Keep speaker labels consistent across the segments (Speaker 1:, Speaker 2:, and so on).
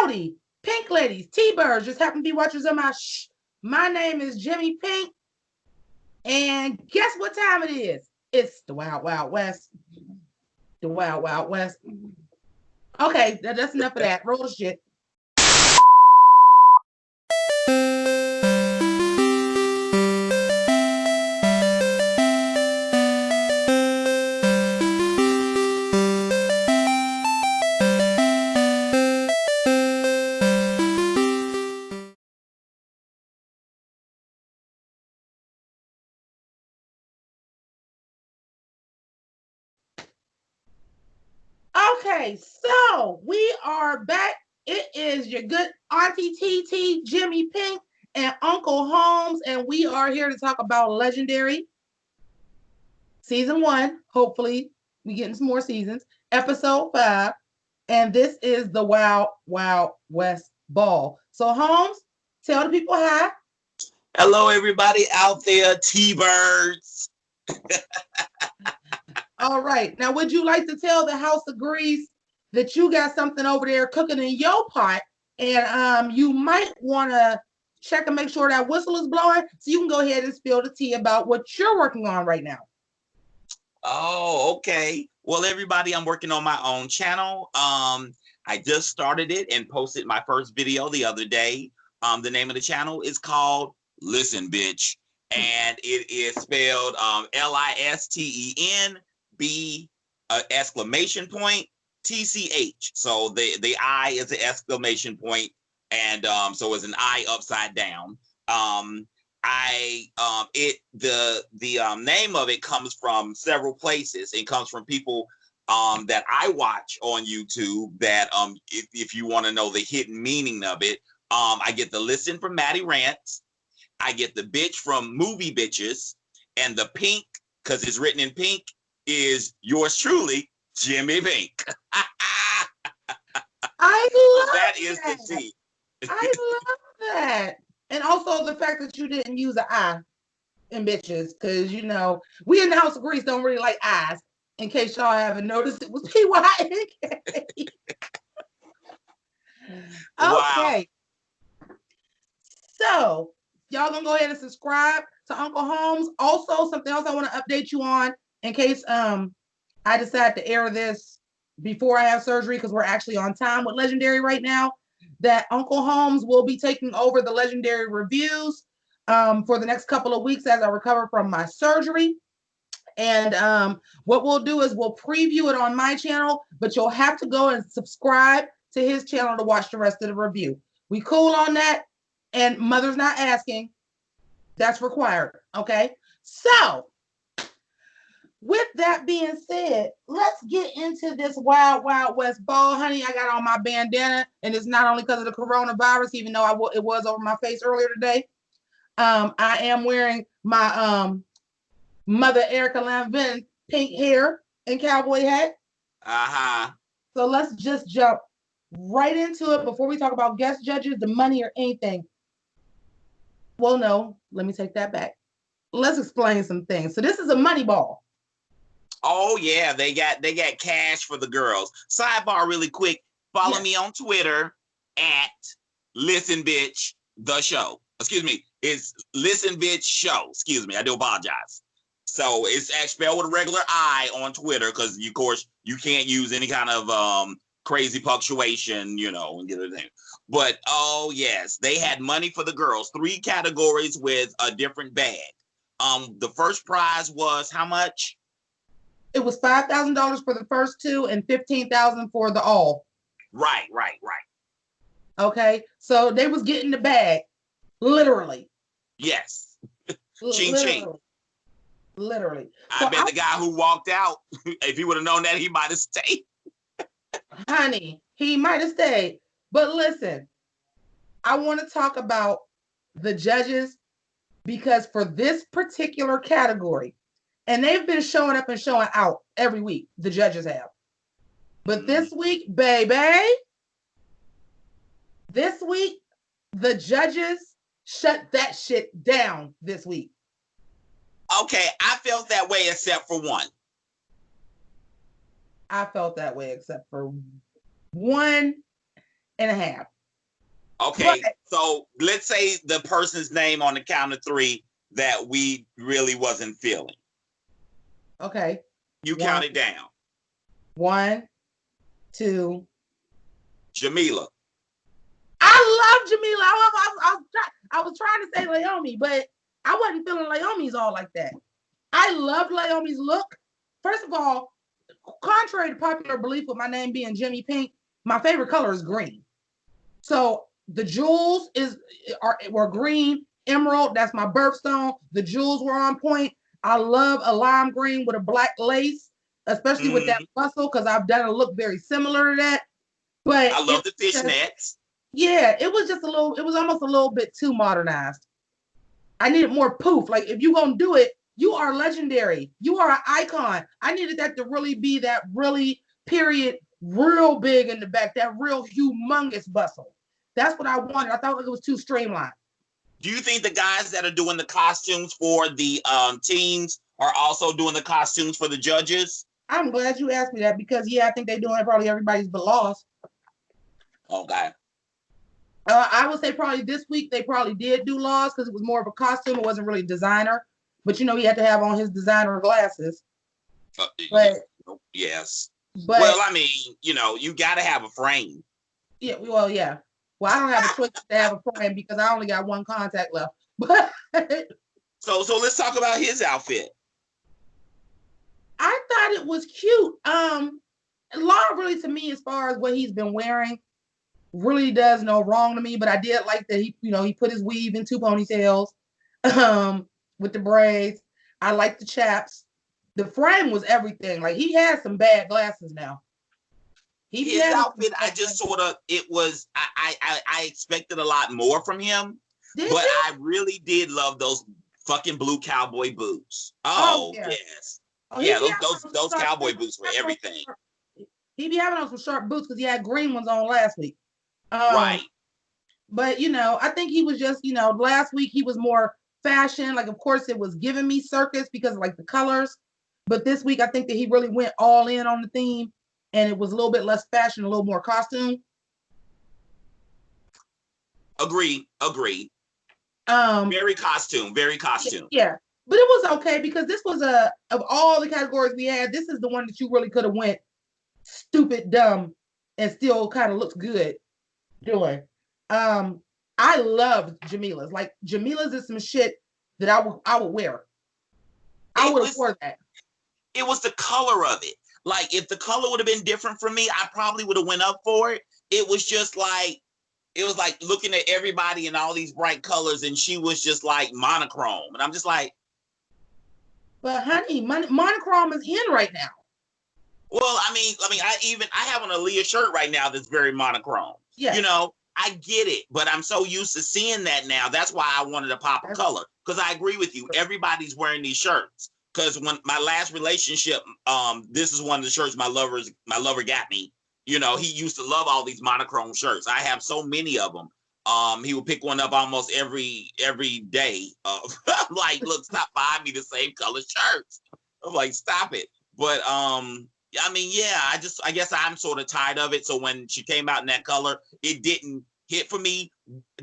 Speaker 1: Howdy, pink ladies, T-birds, just happen to be watchers of my My name is Jimmi Pynk, and guess what time it is? It's the Wild Wild West. The Wild Wild West. Okay, that's enough of that. Roll the shit. Okay, so we are back. It is your good Auntie TT, Jimmi Pynk, and Uncle Holmes, and we are here to talk about Legendary Season 1. Hopefully, we getting some more seasons. Episode 5, and this is the Wild Wild West Ball. So, Holmes, tell the people hi.
Speaker 2: Hello, everybody out there, T-birds.
Speaker 1: All right. Now, would you like to tell the House of Grease that you got something over there cooking in your pot, and you might want to check and make sure that whistle is blowing so you can go ahead and spill the tea about what you're working on right now?
Speaker 2: Oh, okay. Well, everybody, I'm working on my own channel. I just started it and posted my first video the other day. The name of the channel is called Listen Bitch, and it is spelled LISTEN B exclamation point TCH. So the I is an exclamation point, and so it's an I upside down. The name of it comes from several places. It comes from people that I watch on YouTube. That if you want to know the hidden meaning of it, I get the listen from Maddie Rants. I get the bitch from Movie Bitches, and the pink, because it's written in pink, is yours truly, Jimmi Pynk.
Speaker 1: I love
Speaker 2: that. Is the T.
Speaker 1: I love that. And also the fact that you didn't use an I in bitches, because we in the House of Grease don't really like eyes. In case y'all haven't noticed, it was PYNK. Okay. Wow. So y'all gonna go ahead and subscribe to Uncle Holmes. Also, something else I want to update you on in case I decide to air this before I have surgery, because we're actually on time with Legendary right now, that Uncle Holmes will be taking over the Legendary reviews for the next couple of weeks as I recover from my surgery. And what we'll do is we'll preview it on my channel, but you'll have to go and subscribe to his channel to watch the rest of the review. We cool on that? And Mother's not asking. That's required. Okay. So with that being said, let's get into this Wild Wild West ball, honey. I got on my bandana, and it's not only because of the coronavirus, even though it was over my face earlier today. I am wearing my Mother Erica Lanvin pink hair and cowboy hat. So let's just jump right into it before we talk about guest judges, the money, or anything. Well, no, let me take that back. Let's explain some things. So this is a money ball.
Speaker 2: Oh yeah, they got cash for the girls. Sidebar really quick. Follow me on Twitter at Listen Bitch the Show. Excuse me, it's Listen Bitch Show. Excuse me, I do apologize. So it's spelled with a regular I on Twitter, because of course you can't use any kind of crazy punctuation, and get everything. But oh yes, they had money for the girls. 3 categories with a different bag. The first prize was how much?
Speaker 1: It was $5,000 for the first 2 and $15,000 for the all.
Speaker 2: Right.
Speaker 1: Okay, so they was getting the bag, literally.
Speaker 2: Yes. Ching ching.
Speaker 1: Literally.
Speaker 2: I bet the guy who walked out, if he would have known that, he might have stayed.
Speaker 1: Honey, he might have stayed. But listen, I want to talk about the judges, because for this particular category, and they've been showing up and showing out every week, the judges have. But this week, baby, the judges shut that shit down this week.
Speaker 2: Okay, I felt that way except for one.
Speaker 1: I felt that way except for 1.5.
Speaker 2: Okay, so let's say the person's name on the count of 3 that we really wasn't feeling.
Speaker 1: Okay.
Speaker 2: You count it down.
Speaker 1: 1, 2.
Speaker 2: Jamila.
Speaker 1: I love Jamila. I was trying to say Naomi, but I wasn't feeling Naomi's all like that. I loved Naomi's look. First of all, contrary to popular belief with my name being Jimmi Pynk, my favorite color is green. So the jewels were green, emerald. That's my birthstone. The jewels were on point. I love a lime green with a black lace, especially with that bustle, because I've done a look very similar to that. But
Speaker 2: I love the fishnets.
Speaker 1: Yeah, it was just it was almost a little bit too modernized. I needed more poof. Like, if you're going to do it, you are legendary. You are an icon. I needed that to really be that really period, real big in the back, that real humongous bustle. That's what I wanted. I thought it was too streamlined.
Speaker 2: Do you think the guys that are doing the costumes for the teams are also doing the costumes for the judges?
Speaker 1: I'm glad you asked me that because, I think they're doing probably everybody's but Laws.
Speaker 2: Okay.
Speaker 1: I would say probably this week they probably did do Laws because it was more of a costume. It wasn't really designer. But, he had to have on his designer glasses.
Speaker 2: Yes.
Speaker 1: But,
Speaker 2: well, I mean, you got to have a frame.
Speaker 1: Yeah. Well, yeah. Well, I don't have a choice to have a frame because I only got one contact left. But
Speaker 2: so let's talk about his outfit.
Speaker 1: I thought it was cute. A lot really, to me, as far as what he's been wearing, really does no wrong to me. But I did like that he put his weave in 2 ponytails, with the braids. I like the chaps. The frame was everything. Like, he has some bad glasses now.
Speaker 2: His outfit, I just sort of, it was, I expected a lot more from him. But I really did love those fucking blue cowboy boots. Oh yeah. Yes. Yeah, those cowboy boots were everything.
Speaker 1: He be having on some sharp boots because he had green ones on last week.
Speaker 2: Right.
Speaker 1: But, I think he was just, last week he was more fashion. Like, of course, it was giving me circus because of, like, the colors. But this week, I think that he really went all in on the theme. And it was a little bit less fashion, a little more costume.
Speaker 2: Agreed. Very costume.
Speaker 1: Yeah. But it was okay because this was of all the categories we had, this is the one that you really could have went stupid, dumb, and still kind of looks good doing. I loved Jamila's. Like, Jamila's is some shit that I would wear. I would have worn that.
Speaker 2: It was the color of it. Like, if the color would have been different for me, I probably would have went up for it. It was just like, looking at everybody in all these bright colors, and she was just like monochrome. And I'm just like,
Speaker 1: but honey, monochrome is in right now.
Speaker 2: Well, I mean, I have on a Leah shirt right now that's very monochrome. Yeah. I get it, but I'm so used to seeing that now. That's why I wanted a pop of color. Because I agree with you. Everybody's wearing these shirts. Because when my last relationship, this is one of the shirts my lover got me. He used to love all these monochrome shirts. I have so many of them. He would pick one up almost every day. I'm like, look, stop buying me the same color shirts. I'm like, stop it. But I mean, yeah, I guess I'm sort of tired of it. So when she came out in that color, it didn't hit for me.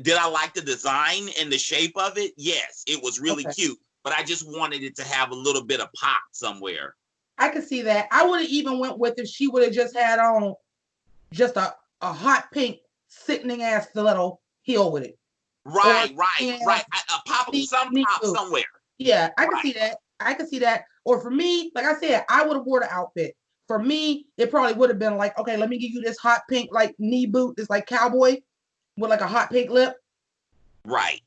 Speaker 2: Did I like the design and the shape of it? Yes, it was really cute. But I just wanted it to have a little bit of pop somewhere.
Speaker 1: I could see that. I would have even went with if she would have just had on just a hot pink sickening ass stiletto heel with it.
Speaker 2: Right. A pop, pop somewhere.
Speaker 1: Yeah, I can see that. I can see that. Or for me, like I said, I would have wore the outfit. For me, it probably would have been like, okay, let me give you this hot pink like knee boot, this like cowboy with like a hot pink lip.
Speaker 2: Right.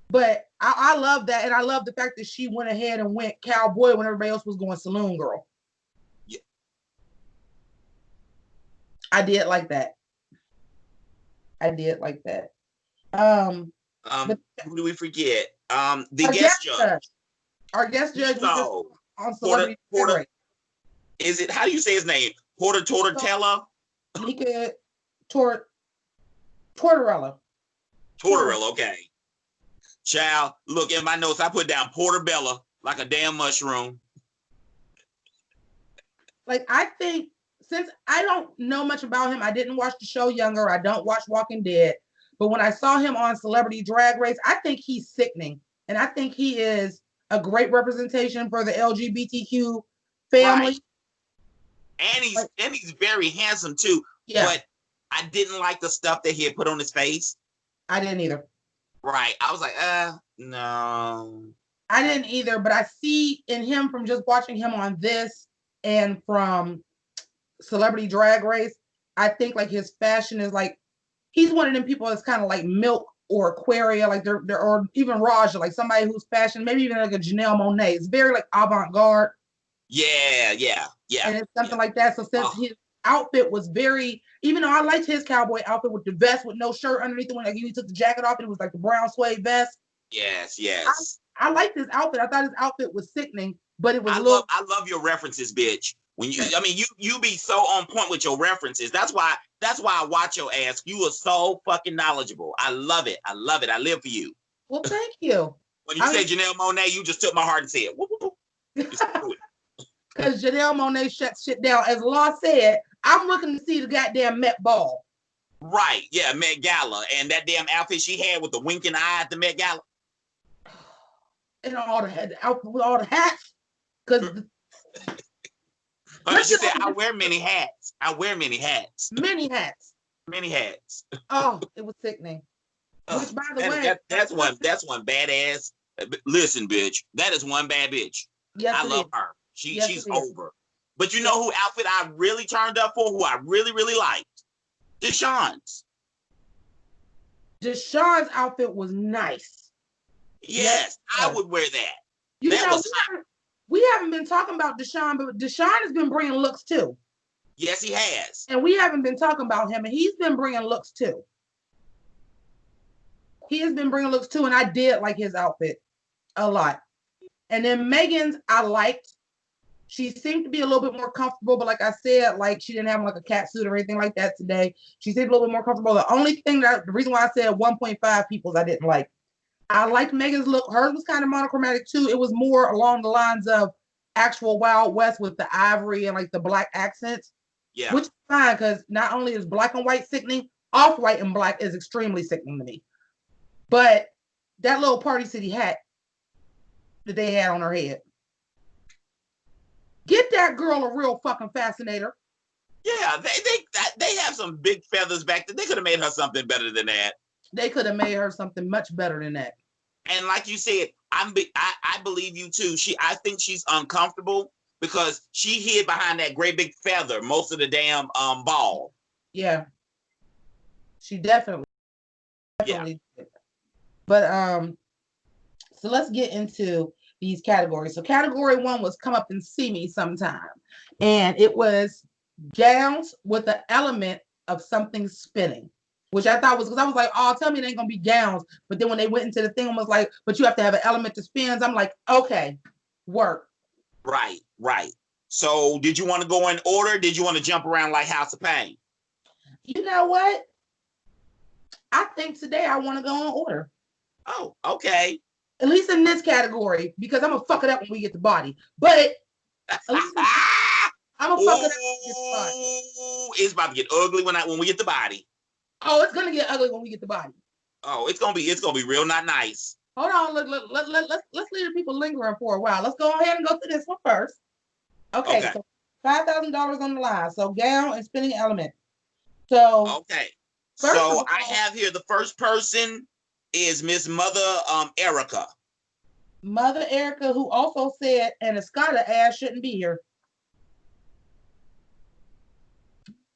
Speaker 1: But I love that. And I love the fact that she went ahead and went cowboy when everybody else was going saloon girl.
Speaker 2: Yeah.
Speaker 1: I did like that.
Speaker 2: Who do we forget? The guest judge.
Speaker 1: Our guest judge was on Celebrity Porter.
Speaker 2: Is it, how do you say his name? Tortorella?
Speaker 1: He could Tortorella,
Speaker 2: okay. Child, look, in my notes, I put down Portobello like a damn mushroom.
Speaker 1: Like, I think, since I don't know much about him, I didn't watch the show Younger, I don't watch Walking Dead, But when I saw him on Celebrity Drag Race, I think he's sickening. And I think he is a great representation for the LGBTQ family.
Speaker 2: Right. And he's very handsome too.
Speaker 1: Yeah.
Speaker 2: But I didn't like the stuff that he had put on his face.
Speaker 1: I didn't either.
Speaker 2: Right. I was like, no.
Speaker 1: I didn't either, but I see in him from just watching him on this and from Celebrity Drag Race, I think like his fashion is like, he's one of them people that's kind of like Milk or Aquaria, like they're or even Raja, like somebody who's fashion, maybe even like a Janelle Monáe. It's very like avant-garde.
Speaker 2: Yeah.
Speaker 1: And it's something like that. So since his outfit was very, even though I liked his cowboy outfit with the vest with no shirt underneath it, when like he took the jacket off and it was like the brown suede vest.
Speaker 2: Yes.
Speaker 1: I liked his outfit. I thought his outfit was sickening, but it was
Speaker 2: I love your references, bitch. When you be so on point with your references. That's why I watch your ass. You are so fucking knowledgeable. I love it. I live for you.
Speaker 1: Well, thank you.
Speaker 2: When you say Janelle Monáe, you just took my heart and said, whoop, whoop, whoop.
Speaker 1: Because Janelle Monáe shuts shit down. As Law said, I'm looking to see the goddamn Met Ball.
Speaker 2: Right. Yeah, Met Gala. And that damn outfit she had with the winking eye at the Met Gala.
Speaker 1: And all the outfit with all the hats. Because
Speaker 2: she said, I wear many hats. Many hats.
Speaker 1: Oh, it was sickening. Which, by the way,
Speaker 2: that's one badass. Listen, bitch, that is one bad bitch.
Speaker 1: Yes,
Speaker 2: I love her. She's over. But you know who outfit I really turned up for? Who I really, really liked? Deshawn's.
Speaker 1: Deshawn's outfit was nice.
Speaker 2: Yes, I would wear that.
Speaker 1: We haven't been talking about Deshawn, but Deshawn has been bringing looks too.
Speaker 2: Yes, he has.
Speaker 1: And we haven't been talking about him, and he's been bringing looks too. He has been bringing looks too, and I did like his outfit a lot. And then Megan's, I liked. She seemed to be a little bit more comfortable, but like I said, like she didn't have like a cat suit or anything like that today. She seemed a little bit more comfortable. The reason why I said 1.5 people's I didn't like. I liked Megan's look. Hers was kind of monochromatic too. It was more along the lines of actual Wild West with the ivory and like the black accents.
Speaker 2: Yeah.
Speaker 1: Which is fine because not only is black and white sickening, off-white and black is extremely sickening to me. But that little Party City hat that they had on her head. Get that girl a real fucking fascinator.
Speaker 2: Yeah, they have some big feathers back there. They could have made her something better than that.
Speaker 1: They could have made her something much better than that.
Speaker 2: And like you said, I believe you too. I think she's uncomfortable because she hid behind that great big feather most of the damn ball.
Speaker 1: Yeah. She definitely did. But so let's get into these categories. So category 1 was come up and see me sometime. And it was gowns with an element of something spinning, which I thought was, because I was like, oh, tell me it ain't gonna be gowns. But then when they went into the thing, I was like, but you have to have an element to spins. I'm like, okay, work.
Speaker 2: Right. So did you want to go in order? Did you want to jump around like House of Pain?
Speaker 1: You know what? I think today I want to go in order.
Speaker 2: Oh, okay.
Speaker 1: At least in this category, because I'm gonna fuck it up when we get the body. But at least I'm gonna fuck it up when we get the body.
Speaker 2: It's about to get ugly when we get the body.
Speaker 1: Oh, it's gonna get ugly when we get the body.
Speaker 2: Oh, it's gonna be real not nice.
Speaker 1: Hold on, let's leave the people lingering for a while. Let's go ahead and go through this one first. Okay. So $5,000 on the line. So gown and spinning element. So
Speaker 2: okay. So I have here the first person is Miss Mother Erica.
Speaker 1: Mother Erica, who also said an Escada ass shouldn't be here.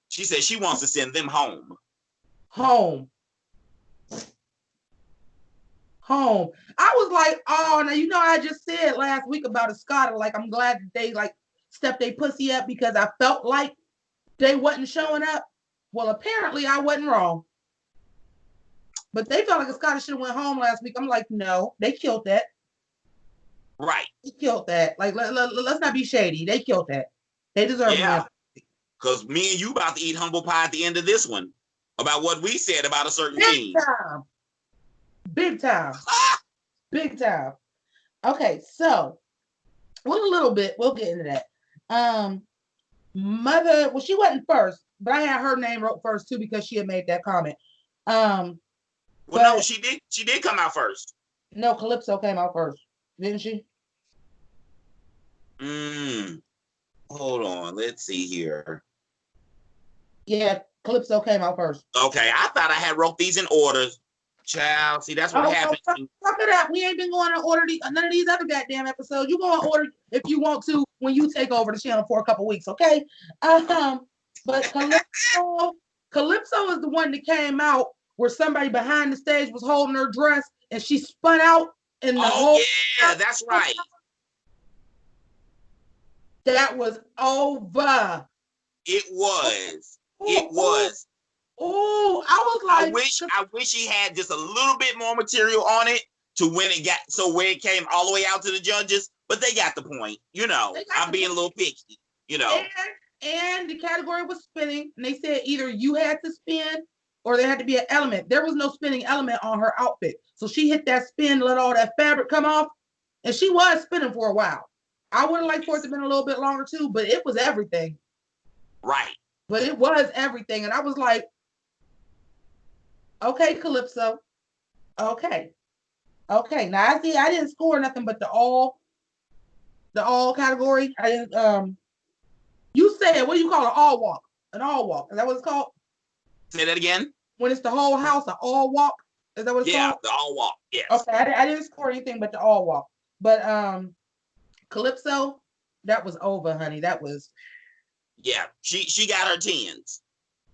Speaker 2: She said she wants to send them home.
Speaker 1: Home. I was like, oh, now you know I just said last week about Escada, like I'm glad that they like stepped their pussy up because I felt like they wasn't showing up. Well, apparently I wasn't wrong. But they felt like Escada should have went home last week. I'm like, no, they killed that.
Speaker 2: Right.
Speaker 1: They killed that. Like, let's not be shady. They killed that. They deserve it.
Speaker 2: Because me and you about to eat humble pie at the end of this one about what we said about a certain team.
Speaker 1: Big time. Big time. Okay, so we'll get into that. Mother, well, she wasn't first, but I had her name wrote first too because she had made that comment.
Speaker 2: Well, no,
Speaker 1: But
Speaker 2: she did. She did come out first.
Speaker 1: no, Calypso came out first, didn't she?
Speaker 2: Hold on. Let's see here.
Speaker 1: Yeah, Calypso came out first.
Speaker 2: Okay, I thought I had wrote these in orders. Child, see, that's what happens.
Speaker 1: Fuck it up. We ain't been going to order none of these other goddamn episodes. You go and order if you want to when you take over the channel for a couple weeks, okay? But Calypso is the one that came out where somebody behind the stage was holding her dress and she spun out in the whole.
Speaker 2: Yeah, that's right.
Speaker 1: That was over.
Speaker 2: It was. It was.
Speaker 1: Oh, I was like,
Speaker 2: I wish he had just a little bit more material on it to when it got so where it came all the way out to the judges, but they got the point. You know, I'm being a little picky, you know.
Speaker 1: And the category was spinning, and they said either you had to spin or there had to be an element. There was no spinning element on her outfit. So she hit that spin, let all that fabric come off, and she was spinning for a while. I would have liked for it to have been a little bit longer too, but it was everything.
Speaker 2: Right.
Speaker 1: But it was everything. And I was like, okay, Calypso. Okay. Okay. Now I didn't score nothing but the all category. I didn't you said what do you call it? All walk. An all walk. Is that what it's called?
Speaker 2: Say that again.
Speaker 1: When it's the whole house, an all walk. Is that what it's called?
Speaker 2: Yeah, the all walk. Yes.
Speaker 1: Okay, I didn't score anything but the all walk. But Calypso, that was over, honey. That was.
Speaker 2: Yeah, she got her tens.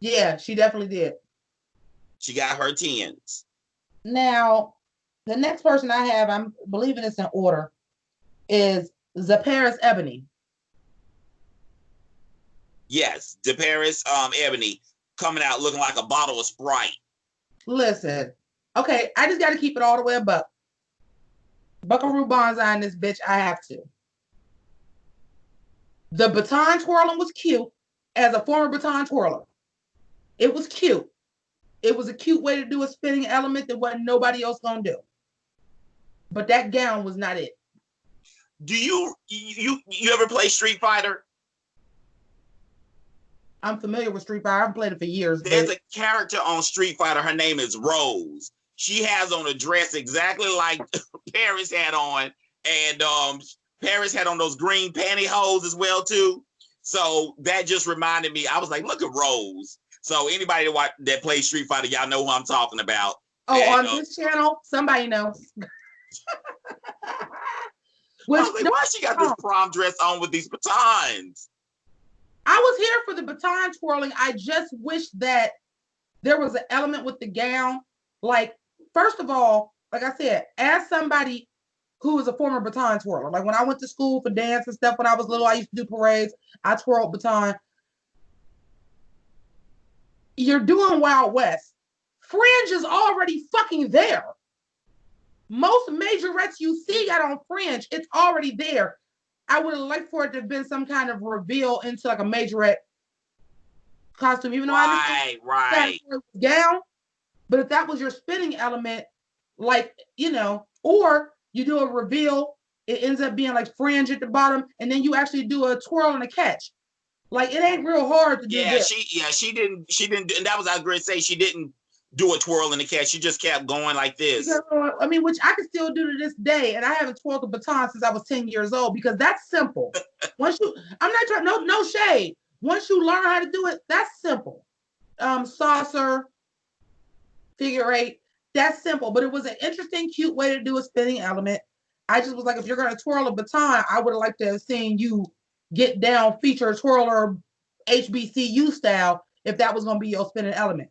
Speaker 1: Yeah, she definitely did.
Speaker 2: She got her tens.
Speaker 1: Now, the next person I have, I'm believing it's in order, is Paris Ebony.
Speaker 2: Yes, Paris Ebony coming out looking like a bottle of Sprite.
Speaker 1: Listen, okay, I just got to keep it all the way above. Buckaroo Banzai in this bitch, I have to. The baton twirling was cute as a former baton twirler. It was cute. It was a cute way to do a spinning element that wasn't nobody else gonna do. But that gown was not it.
Speaker 2: Do you ever play Street Fighter?
Speaker 1: I'm familiar with Street Fighter. I've played it for years.
Speaker 2: There's a character on Street Fighter. Her name is Rose. She has on a dress exactly like Paris had on, and Paris had on those green pantyhose as well too. So that just reminded me. I was like, look at Rose. So anybody that plays Street Fighter, y'all know who I'm talking about.
Speaker 1: Oh, and, on this channel, somebody knows.
Speaker 2: I was like, why she got this prom dress on with these batons?
Speaker 1: I was here for the baton twirling. I just wish that there was an element with the gown. Like, first of all, like I said, as somebody who is a former baton twirler, like when I went to school for dance and stuff when I was little, I used to do parades. I twirled baton. You're doing Wild West. Fringe is already fucking there. Most majorettes you see got on fringe. It's already there. I would have liked for it to have been some kind of reveal into like a majorette costume, even though I understand gown. But if that was your spinning element, like, you know, or you do a reveal, it ends up being like fringe at the bottom, and then you actually do a twirl and a catch. Like, it ain't real hard to do this.
Speaker 2: She didn't, and that was I was going to say, she didn't do a twirl in the catch. She just kept going like this.
Speaker 1: Because, I mean, which I can still do to this day, and I haven't twirled a baton since I was 10 years old because that's simple. Once you, I'm not trying, no shade. Once you learn how to do it, that's simple. Saucer, figure eight, that's simple. But it was an interesting, cute way to do a spinning element. I just was like, if you're going to twirl a baton, I would have liked to have seen you get down, feature twirler HBCU style if that was going to be your spinning element.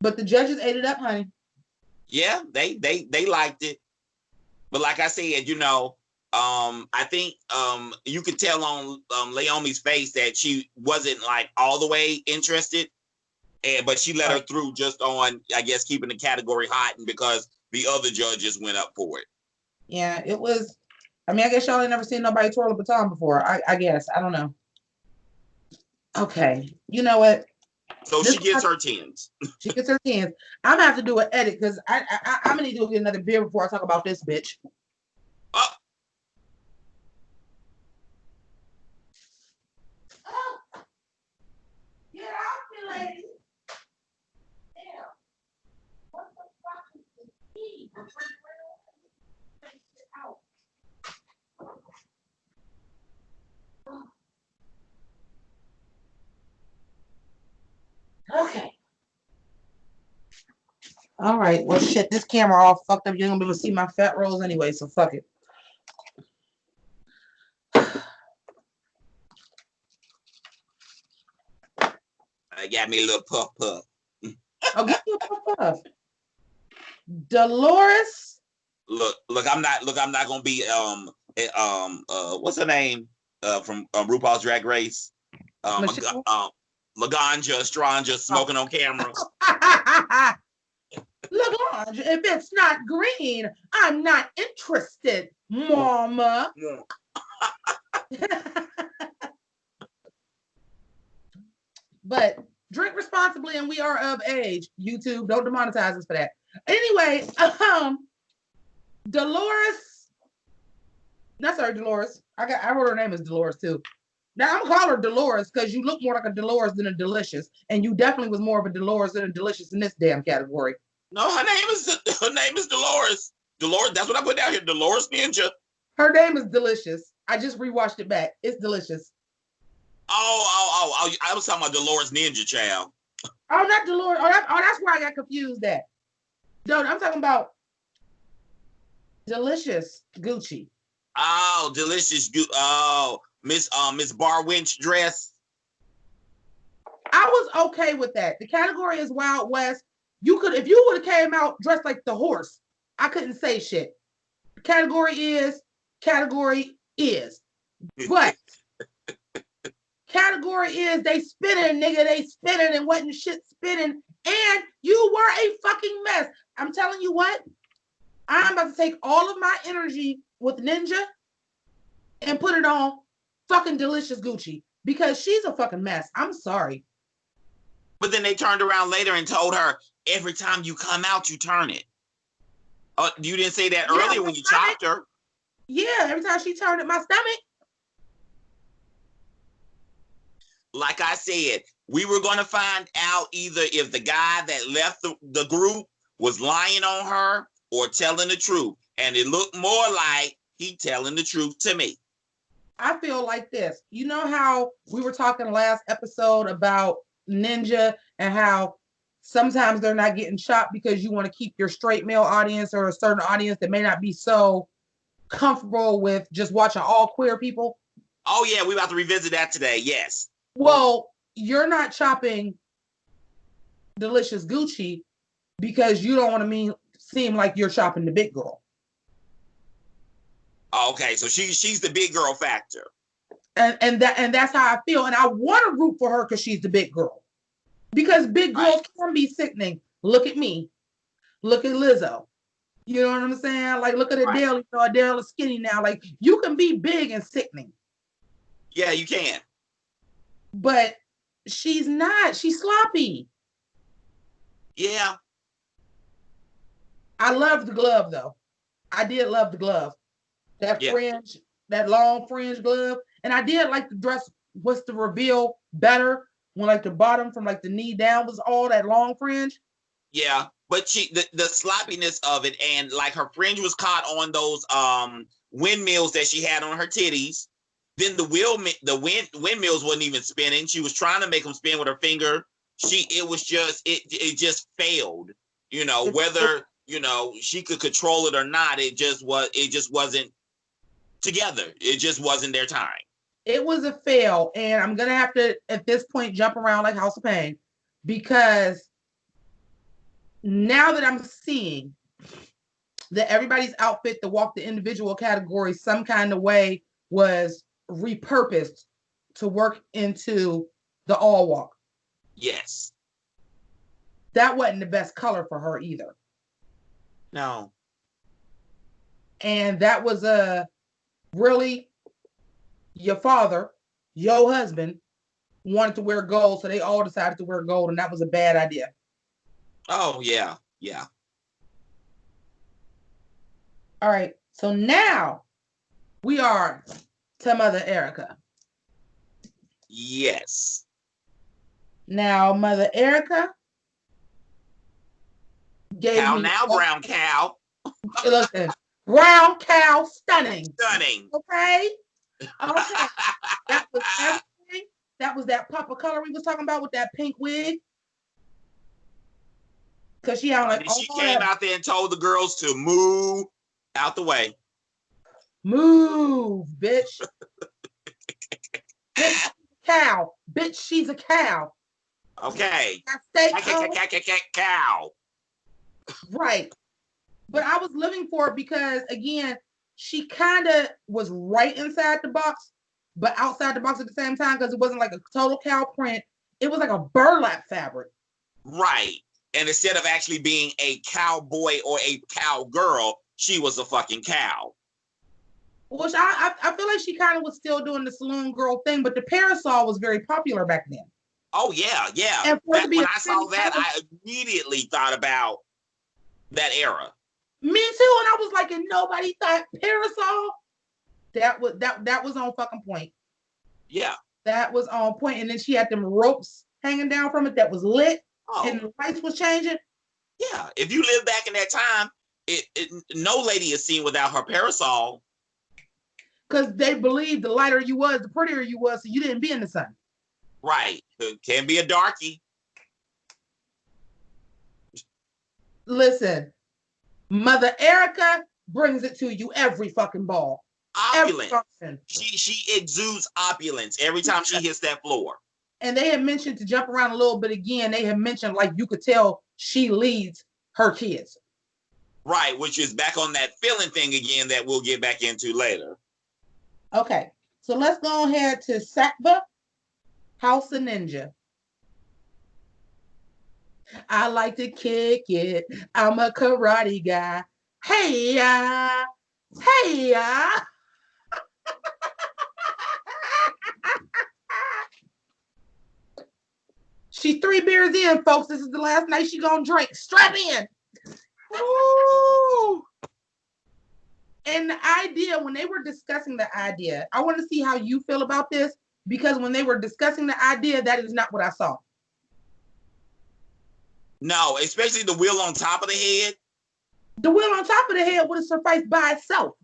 Speaker 1: But the judges ate it up, honey.
Speaker 2: Yeah, they liked it. But like I said, you know, I think you could tell on Leomi's face that she wasn't like all the way interested, but she let her through just on, I guess, keeping the category hot, and because the other judges went up for it.
Speaker 1: Yeah, it was. I mean, I guess y'all ain't never seen nobody twirl a baton before. I guess. I don't know. Okay. You know what?
Speaker 2: So she gets her tens.
Speaker 1: She gets her tens. I'm gonna have to do an edit because I'm gonna need to get another beer before I talk about this bitch. Oh. Get off me, lady. Damn. What the fuck? All right. Well, shit, this camera all fucked up. You're gonna be able to see my fat rolls anyway, so fuck it.
Speaker 2: I got me a little puff puff.
Speaker 1: Oh, give me a puff puff. Dolores.
Speaker 2: Look, I'm not gonna be what's her name? From RuPaul's Drag Race. Laganja Stranja smoking on camera.
Speaker 1: Laganja, if it's not green, I'm not interested, mama. But drink responsibly and we are of age. YouTube, don't demonetize us for that. Anyway, Dolores. Not sorry, Dolores. I wrote her name as Dolores too. Now I'm gonna call her Dolores because you look more like a Dolores than a Delicious, and you definitely was more of a Dolores than a Delicious in this damn category.
Speaker 2: No, her name is Dolores. Dolores, that's what I put down here. Dolores Ninja.
Speaker 1: Her name is Delicious. I just rewatched it back. It's Delicious.
Speaker 2: Oh, I was talking about Dolores Ninja, child.
Speaker 1: Oh, not Dolores. That's where I got confused at. No, I'm talking about Delicious Gucci.
Speaker 2: Oh, Delicious. Oh, Miss Bar Winch dress.
Speaker 1: I was okay with that. The category is Wild West. You could, if you would have came out dressed like the horse, I couldn't say shit. Category is. But category is they spinning, nigga. They spinning and wasn't shit spinning. And you were a fucking mess. I'm telling you what. I'm about to take all of my energy with Ninja and put it on fucking Delicious Gucci because she's a fucking mess. I'm sorry.
Speaker 2: But then they turned around later and told her, every time you come out, you turn it. Oh, you didn't say that earlier when you chopped her.
Speaker 1: Yeah, every time she turned at my stomach.
Speaker 2: Like I said, we were going to find out either if the guy that left the group was lying on her or telling the truth. And it looked more like he telling the truth to me.
Speaker 1: I feel like this. You know how we were talking last episode about Ninja and how sometimes they're not getting chopped because you want to keep your straight male audience or a certain audience that may not be so comfortable with just watching all queer people.
Speaker 2: Oh, yeah, we about to revisit that today. Yes.
Speaker 1: Well, you're not chopping Delicious Gucci because you don't want to seem like you're chopping the big girl.
Speaker 2: Okay, so she's the big girl factor.
Speaker 1: And that's how I feel. And I want to root for her because she's the big girl. Because big girls can be sickening. Look at me. Look at Lizzo. You know what I'm saying? Like, look at Adele. You know, Adele is skinny now. Like, you can be big and sickening.
Speaker 2: Yeah, you can.
Speaker 1: But she's not. She's sloppy.
Speaker 2: Yeah.
Speaker 1: I love the glove, though. I did love the glove. That fringe, that long fringe glove. And I did like the dress. What's the reveal better? When like the bottom from like the knee down was all that long fringe.
Speaker 2: Yeah, but the sloppiness of it, and like her fringe was caught on those windmills that she had on her titties. Then the windmills wasn't even spinning. She was trying to make them spin with her finger. It just failed. You know, whether she could control it or not, it just wasn't together. It just wasn't their time.
Speaker 1: It was a fail, and I'm gonna have to at this point jump around like House of Pain because now that I'm seeing that everybody's outfit to walk the individual category some kind of way was repurposed to work into the all walk.
Speaker 2: Yes.
Speaker 1: That wasn't the best color for her either.
Speaker 2: No.
Speaker 1: And that was really your father, your husband wanted to wear gold, so they all decided to wear gold, and that was a bad idea.
Speaker 2: Oh, yeah. Yeah.
Speaker 1: All right. So now we are to Mother Erica.
Speaker 2: Yes.
Speaker 1: Now, Mother Erica gave
Speaker 2: cow
Speaker 1: me
Speaker 2: now, brown cow.
Speaker 1: Listen, brown cow, stunning.
Speaker 2: Stunning.
Speaker 1: Okay. Okay. That was everything. That was that pop of color we was talking about with that pink wig. Cause she had like
Speaker 2: And she came out there and told the girls to move out the way.
Speaker 1: Move, bitch. Bitch, cow. Bitch, she's a cow.
Speaker 2: Okay.
Speaker 1: Cow. Right. But I was living for it because, again, she kind of was right inside the box, but outside the box at the same time because it wasn't like a total cow print. It was like a burlap fabric.
Speaker 2: Right. And instead of actually being a cowboy or a cowgirl, she was a fucking cow.
Speaker 1: Which I feel like she kind of was still doing the saloon girl thing, but the parasol was very popular back then.
Speaker 2: Oh, yeah, yeah.
Speaker 1: And
Speaker 2: when I saw that, I immediately thought about that era.
Speaker 1: Me too. And I was like, and nobody thought parasol. That was on fucking point.
Speaker 2: Yeah.
Speaker 1: That was on point. And then she had them ropes hanging down from it that was lit. Oh. And the lights was changing.
Speaker 2: Yeah. If you live back in that time, no lady is seen without her parasol.
Speaker 1: Because they believed the lighter you was, the prettier you was, so you didn't be in the sun.
Speaker 2: Right. It can be a darkie.
Speaker 1: Listen, Mother Erica brings it to you every fucking ball.
Speaker 2: Opulence. She exudes opulence every time she hits that floor.
Speaker 1: And they had mentioned, to jump around a little bit again, they had mentioned like you could tell she leads her kids.
Speaker 2: Right, which is back on that feeling thing again that we'll get back into later.
Speaker 1: Okay, so let's go ahead to Sakba, House of Ninja. I like to kick it. I'm a karate guy. Hey ya, hey ya. She's 3 beers in, folks. This is the last night she's gonna drink. Strap in. Ooh. And the idea, when they were discussing the idea, I want to see how you feel about this, because when they were discussing the idea, that is not what I saw.
Speaker 2: No, especially the wheel on top of the head.
Speaker 1: The wheel on top of the head would have sufficed by itself.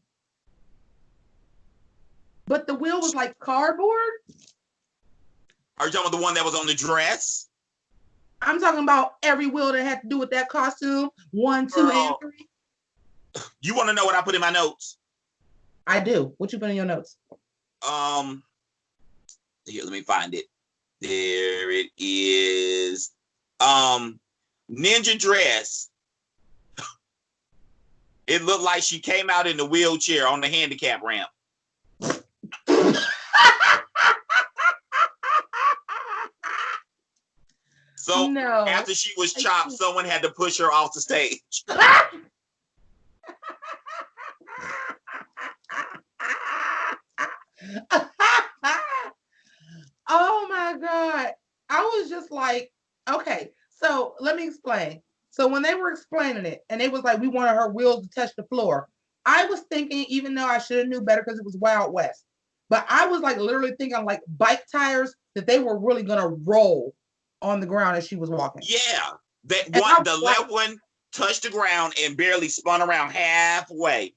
Speaker 1: But the wheel was like cardboard.
Speaker 2: Are you talking about the one that was on the dress?
Speaker 1: I'm talking about every wheel that had to do with that costume. 1, 2, and 3.
Speaker 2: You want to know what I put in my notes?
Speaker 1: I do. What you put in your notes?
Speaker 2: Here, let me find it. There it is. Ninja dress. It looked like she came out in the wheelchair on the handicap ramp. So no. After she was chopped, someone had to push her off the stage.
Speaker 1: Oh my God. I was just like, okay, so let me explain. So when they were explaining it and it was like, we wanted her wheels to touch the floor, I was thinking, even though I should have knew better because it was Wild West, but I was like literally thinking like bike tires that they were really going to roll on the ground as she was walking.
Speaker 2: Yeah. The left one touched the ground and barely spun around halfway.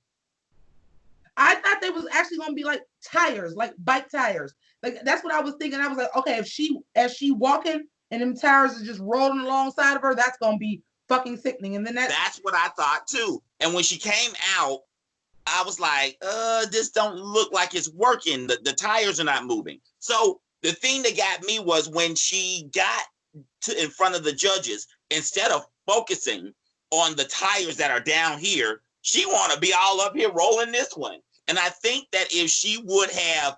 Speaker 1: I thought they was actually going to be like tires, like bike tires. Like that's what I was thinking. I was like, okay, as she walking and them tires are just rolling alongside of her, that's going to be fucking sickening. And then
Speaker 2: that's what I thought too. And when she came out, I was like, this don't look like it's working. The tires are not moving. So the thing that got me was when she got in front of the judges, instead of focusing on the tires that are down here, she want to be all up here rolling this one. And I think that if she would have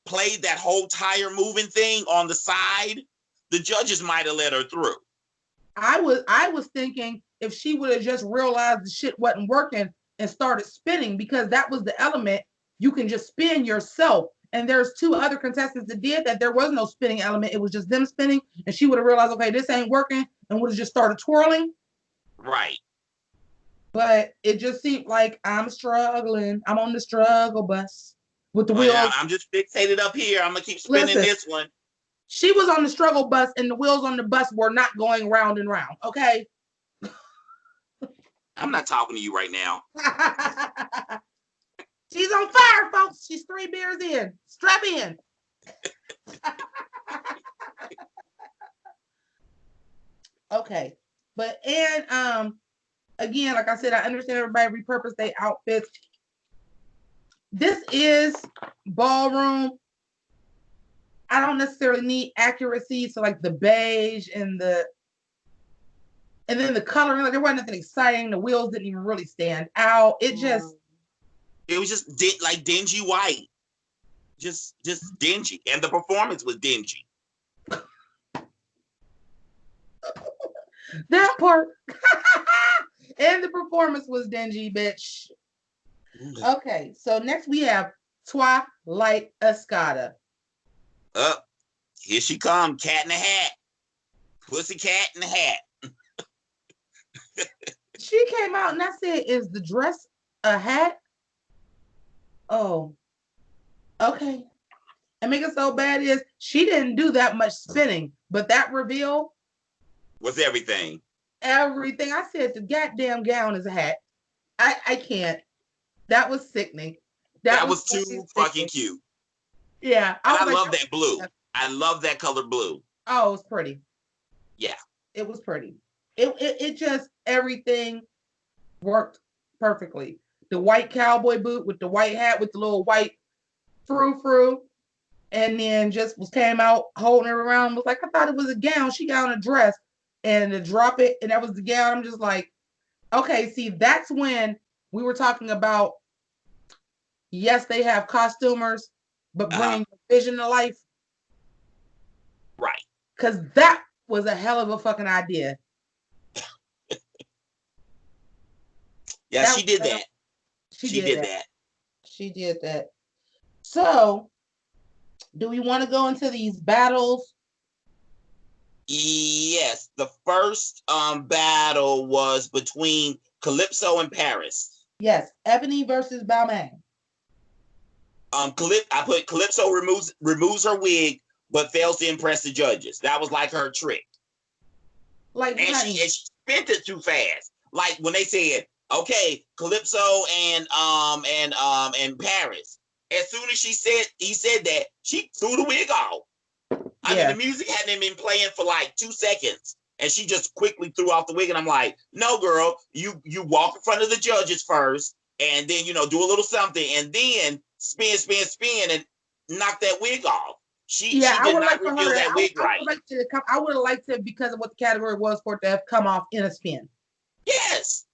Speaker 2: played that whole tire moving thing on the side, the judges might have let her through.
Speaker 1: I was thinking if she would have just realized the shit wasn't working and started spinning, because that was the element. You can just spin yourself. And there's 2 other contestants that did that. There was no spinning element. It was just them spinning. And she would have realized, okay, this ain't working, and would have just started twirling.
Speaker 2: Right.
Speaker 1: But it just seemed like I'm struggling. I'm on the struggle bus with the wheels. Yeah,
Speaker 2: I'm just fixated up here. I'm going to keep spinning this one.
Speaker 1: She was on the struggle bus, and the wheels on the bus were not going round and round, okay?
Speaker 2: I'm not talking to you right now.
Speaker 1: She's on fire, folks. She's 3 beers in. Strap in. Okay. But again, like I said, I understand everybody repurpose their outfits. This is ballroom. I don't necessarily need accuracy, so like the beige and then the coloring, like there wasn't nothing exciting. The wheels didn't even really stand out. It
Speaker 2: was just like dingy white, just dingy, and the performance was dingy.
Speaker 1: That part. And the performance was dingy, bitch. Okay, so next we have Twilight Escada.
Speaker 2: Here she come, cat in a hat. Pussy cat in a hat.
Speaker 1: She came out and I said, is the dress a hat? Oh, okay. And make it so bad is she didn't do that much spinning, but that reveal
Speaker 2: was everything.
Speaker 1: Everything. I said the goddamn gown is a hat. I can't. That was sickening.
Speaker 2: That was too fucking cute.
Speaker 1: Yeah.
Speaker 2: I love that blue. I love that color blue.
Speaker 1: Oh, it was pretty.
Speaker 2: Yeah.
Speaker 1: It was pretty. It just, everything worked perfectly. The white cowboy boot with the white hat with the little white frou-frou, and then just came out holding her around, was like, I thought it was a gown. She got on a dress, and to drop it, and that was the gown. I'm just like, okay, see, that's when we were talking about, yes, they have costumers, but bringing vision to life.
Speaker 2: Right.
Speaker 1: Because that was a hell of a fucking idea.
Speaker 2: Yeah, she did that.
Speaker 1: She did that. She did that. So, do we want to go into these battles?
Speaker 2: Yes. The first battle was between Calypso and Paris.
Speaker 1: Yes. Ebony versus Balmain.
Speaker 2: I put Calypso removes her wig, but fails to impress the judges. That was like her trick.
Speaker 1: Like,
Speaker 2: and she spent it too fast. Like when they said, okay, Calypso and Paris. As soon as he said that, she threw the wig off. I mean, the music hadn't been playing for like 2 seconds, and she just quickly threw off the wig. And I'm like, no, girl, you walk in front of the judges first, and then do a little something, and then spin, and knock that wig off. She did not reveal that wig right.
Speaker 1: I would have liked to, because of what the category was, for it to have come off in a spin.
Speaker 2: Yes.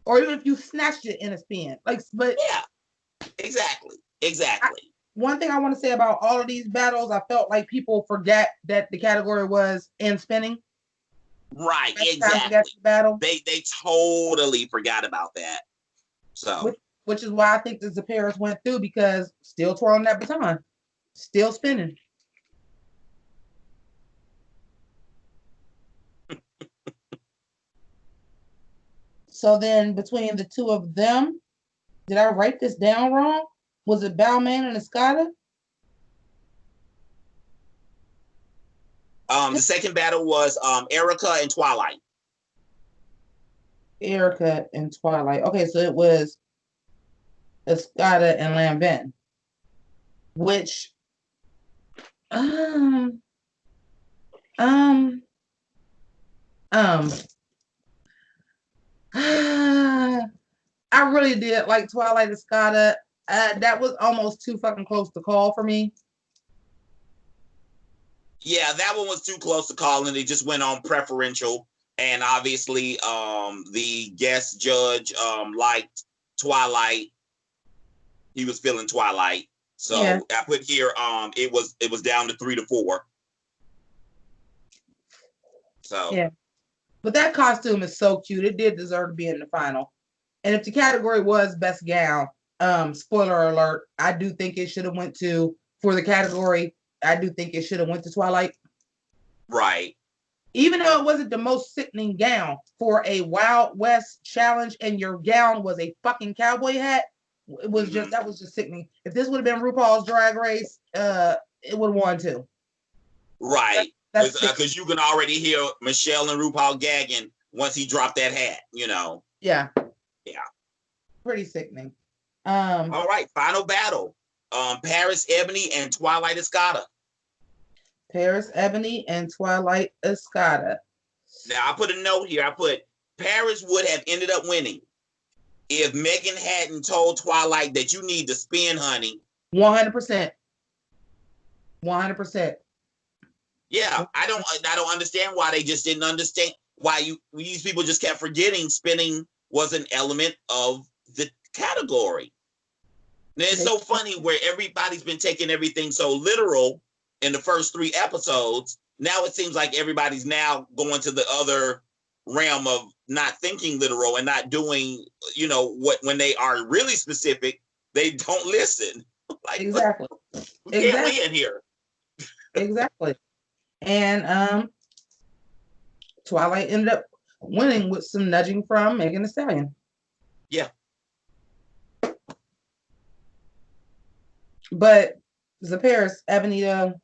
Speaker 1: Or even if you snatched it in a spin. But
Speaker 2: yeah, exactly.
Speaker 1: One thing I want to say about all of these battles, I felt like people forget that the category was in spinning.
Speaker 2: Right, exactly.
Speaker 1: Battle.
Speaker 2: They totally forgot about that. So,
Speaker 1: which is why I think the Paris went through, because still twirling that baton, still spinning. So then, between the two of them, did I write this down wrong? Was it Balmain and Escada?
Speaker 2: The second battle was Erica and Twilight.
Speaker 1: Erica and Twilight. Okay, so it was Escada and Lanvin, which I really did like Twilight Escada. That was almost too fucking close to call for me.
Speaker 2: Yeah, that one was too close to call, and they just went on preferential. And obviously, the guest judge liked Twilight. He was feeling Twilight, so yeah. I put here it was down to 3 to 4. So
Speaker 1: yeah, but that costume is so cute. It did deserve to be in the final. And if the category was best gown, spoiler alert, I do think it should have went to, for the category, I do think it should have went to Twilight.
Speaker 2: Right.
Speaker 1: Even though it wasn't the most sickening gown for a Wild West challenge, and your gown was a fucking cowboy hat, it was just, that was just sickening. If this would have been RuPaul's Drag Race, it would have won too.
Speaker 2: Right. Because you can already hear Michelle and RuPaul gagging once he dropped that hat,
Speaker 1: Yeah.
Speaker 2: Yeah.
Speaker 1: Pretty sickening.
Speaker 2: All right, final battle. Paris Ebony and Twilight Escada.
Speaker 1: Paris Ebony and Twilight Escada.
Speaker 2: Now I put a note here. I put Paris would have ended up winning if Megan hadn't told Twilight that you need to spin, honey.
Speaker 1: 100%. 100%.
Speaker 2: Yeah, I don't understand why they just didn't understand why these people just kept forgetting spinning was an element of the category. And it's so funny where everybody's been taking everything so literal in the first 3 episodes. Now it seems like everybody's now going to the other realm of not thinking literal and not doing, what when they are really specific, they don't listen. Like,
Speaker 1: exactly.
Speaker 2: We can't win here.
Speaker 1: Exactly. And Twilight ended up winning with some nudging from Megan Thee Stallion.
Speaker 2: Yeah.
Speaker 1: But the Paris, Avenida,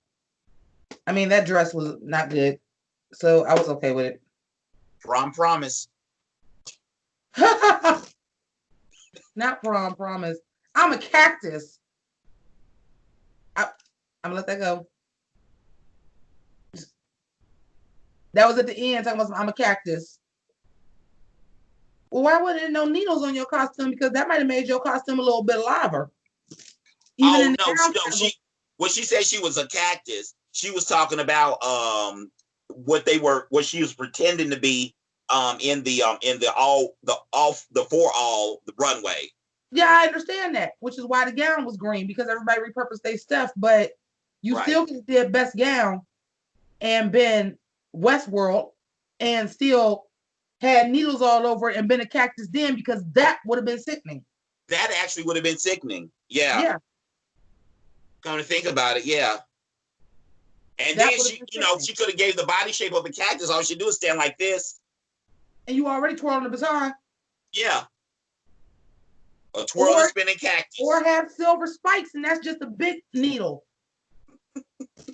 Speaker 1: I mean, that dress was not good. So I was okay with it.
Speaker 2: Prom promise.
Speaker 1: Not prom promise. I'm a cactus. I'm gonna let that go. That was at the end talking about I'm a cactus. Well, why wasn't there no needles on your costume? Because that might have made your costume a little bit liver.
Speaker 2: Even when she said she was a cactus, she was talking about what she was pretending to be in the runway.
Speaker 1: Yeah, I understand that, which is why the gown was green, because everybody repurposed their stuff, but you still could have did best gown and been Westworld and still had needles all over it and been a cactus then, because that would have been sickening.
Speaker 2: That actually would have been sickening. Yeah.
Speaker 1: Yeah.
Speaker 2: Come to think about it, yeah. And that then she could have gave the body shape of a cactus. All she do is stand like this.
Speaker 1: And you already twirling the baton.
Speaker 2: Yeah. A twirling spinning cactus.
Speaker 1: Or have silver spikes, and that's just a big needle.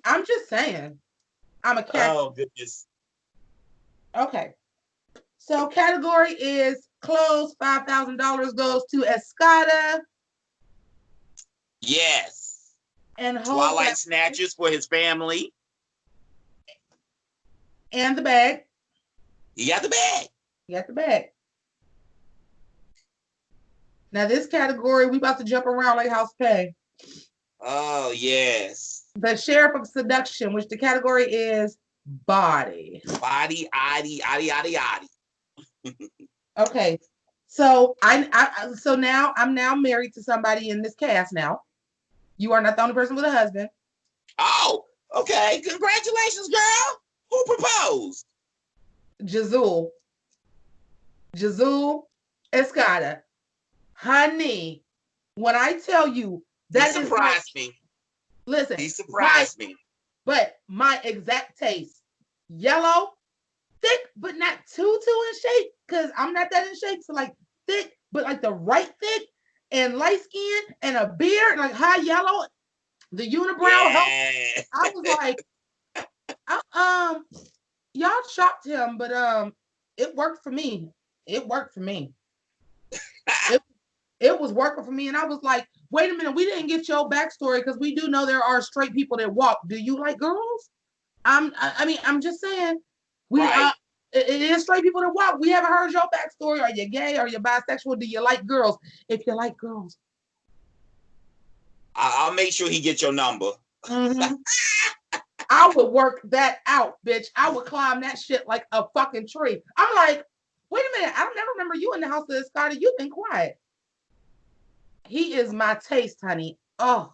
Speaker 1: I'm just saying. I'm a cactus.
Speaker 2: Oh, goodness.
Speaker 1: Okay. So category is clothes. $5,000 goes to Escada.
Speaker 2: Yes.
Speaker 1: And
Speaker 2: Twilight snatches for his family.
Speaker 1: And the bag.
Speaker 2: He got the bag.
Speaker 1: He got the bag. Now this category, we about to jump around like House Pay.
Speaker 2: Oh, yes.
Speaker 1: The Sheriff of Seduction, which the category is body.
Speaker 2: Body, oddy.
Speaker 1: Okay. So so now I'm married to somebody in this cast now. You are not the only person with a husband.
Speaker 2: Oh, okay. Congratulations, girl. Who proposed?
Speaker 1: Jazul Escada. Honey, when I tell you that
Speaker 2: he surprised me.
Speaker 1: Listen.
Speaker 2: He surprised me.
Speaker 1: But my exact taste. Yellow, thick, but not too in shape, because I'm not that in shape. So like thick, but like the right thick, and light skin and a beard, like high yellow, the unibrow. Yeah. I was like, y'all chopped him, but it worked for me. It worked for me. It was working for me, and I was like, wait a minute, we didn't get your backstory, because we do know there are straight people that walk. Do you like girls? I'm just saying, it is straight people that walk. We haven't heard your backstory. Are you gay? Are you bisexual? Do you like girls? If you like girls,
Speaker 2: I'll make sure he gets your number.
Speaker 1: Mm-hmm. I would work that out, bitch. I would climb that shit like a fucking tree. I'm like, wait a minute, I don't never remember you in the house of Scotty. You've been quiet. He is my taste, honey. Oh,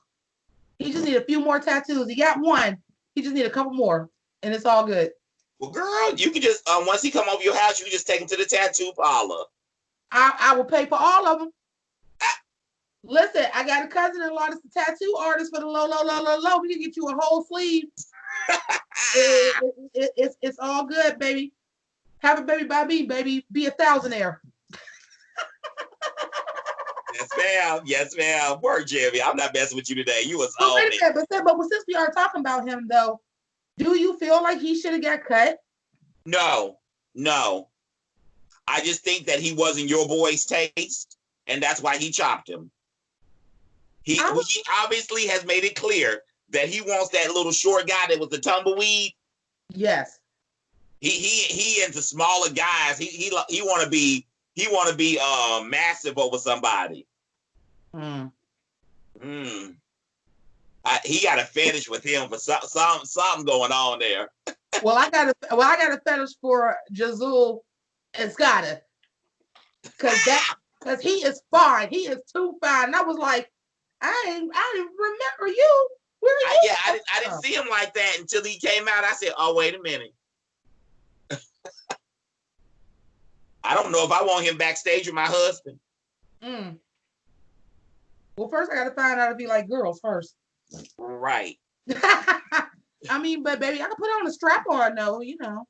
Speaker 1: he just need a few more tattoos. He got one. He just need a couple more, and it's all good.
Speaker 2: Well, girl, you can just once he come over your house, you can just take him to the tattoo parlor.
Speaker 1: I will pay for all of them. Listen, I got a cousin-in-law that's a tattoo artist for the low. We can get you a whole sleeve. It's all good, baby. Have a baby by me, baby. Be a thousandaire.
Speaker 2: Yes, ma'am. Word, Jimmy. I'm not messing with you today. You was
Speaker 1: on it. But since we are talking about him, though, do you feel like he should have got cut?
Speaker 2: No. I just think that he wasn't your boy's taste, and that's why he chopped him. He obviously has made it clear that he wants that little short guy that was the tumbleweed.
Speaker 1: Yes.
Speaker 2: He into smaller guys. He want to be massive over somebody. He got a fetish with him for something going on there.
Speaker 1: Well, I got a fetish for Jazul and Scotta, because he is fine. He is too fine. And I was like, I didn't remember you. Where are you?
Speaker 2: Yeah, I didn't see him like that until he came out. I said, oh, wait a minute. I don't know if I want him backstage with my husband.
Speaker 1: Well, first I got to find out if he like girls first.
Speaker 2: Right.
Speaker 1: I mean, but baby, I can put on a strap on though, you know.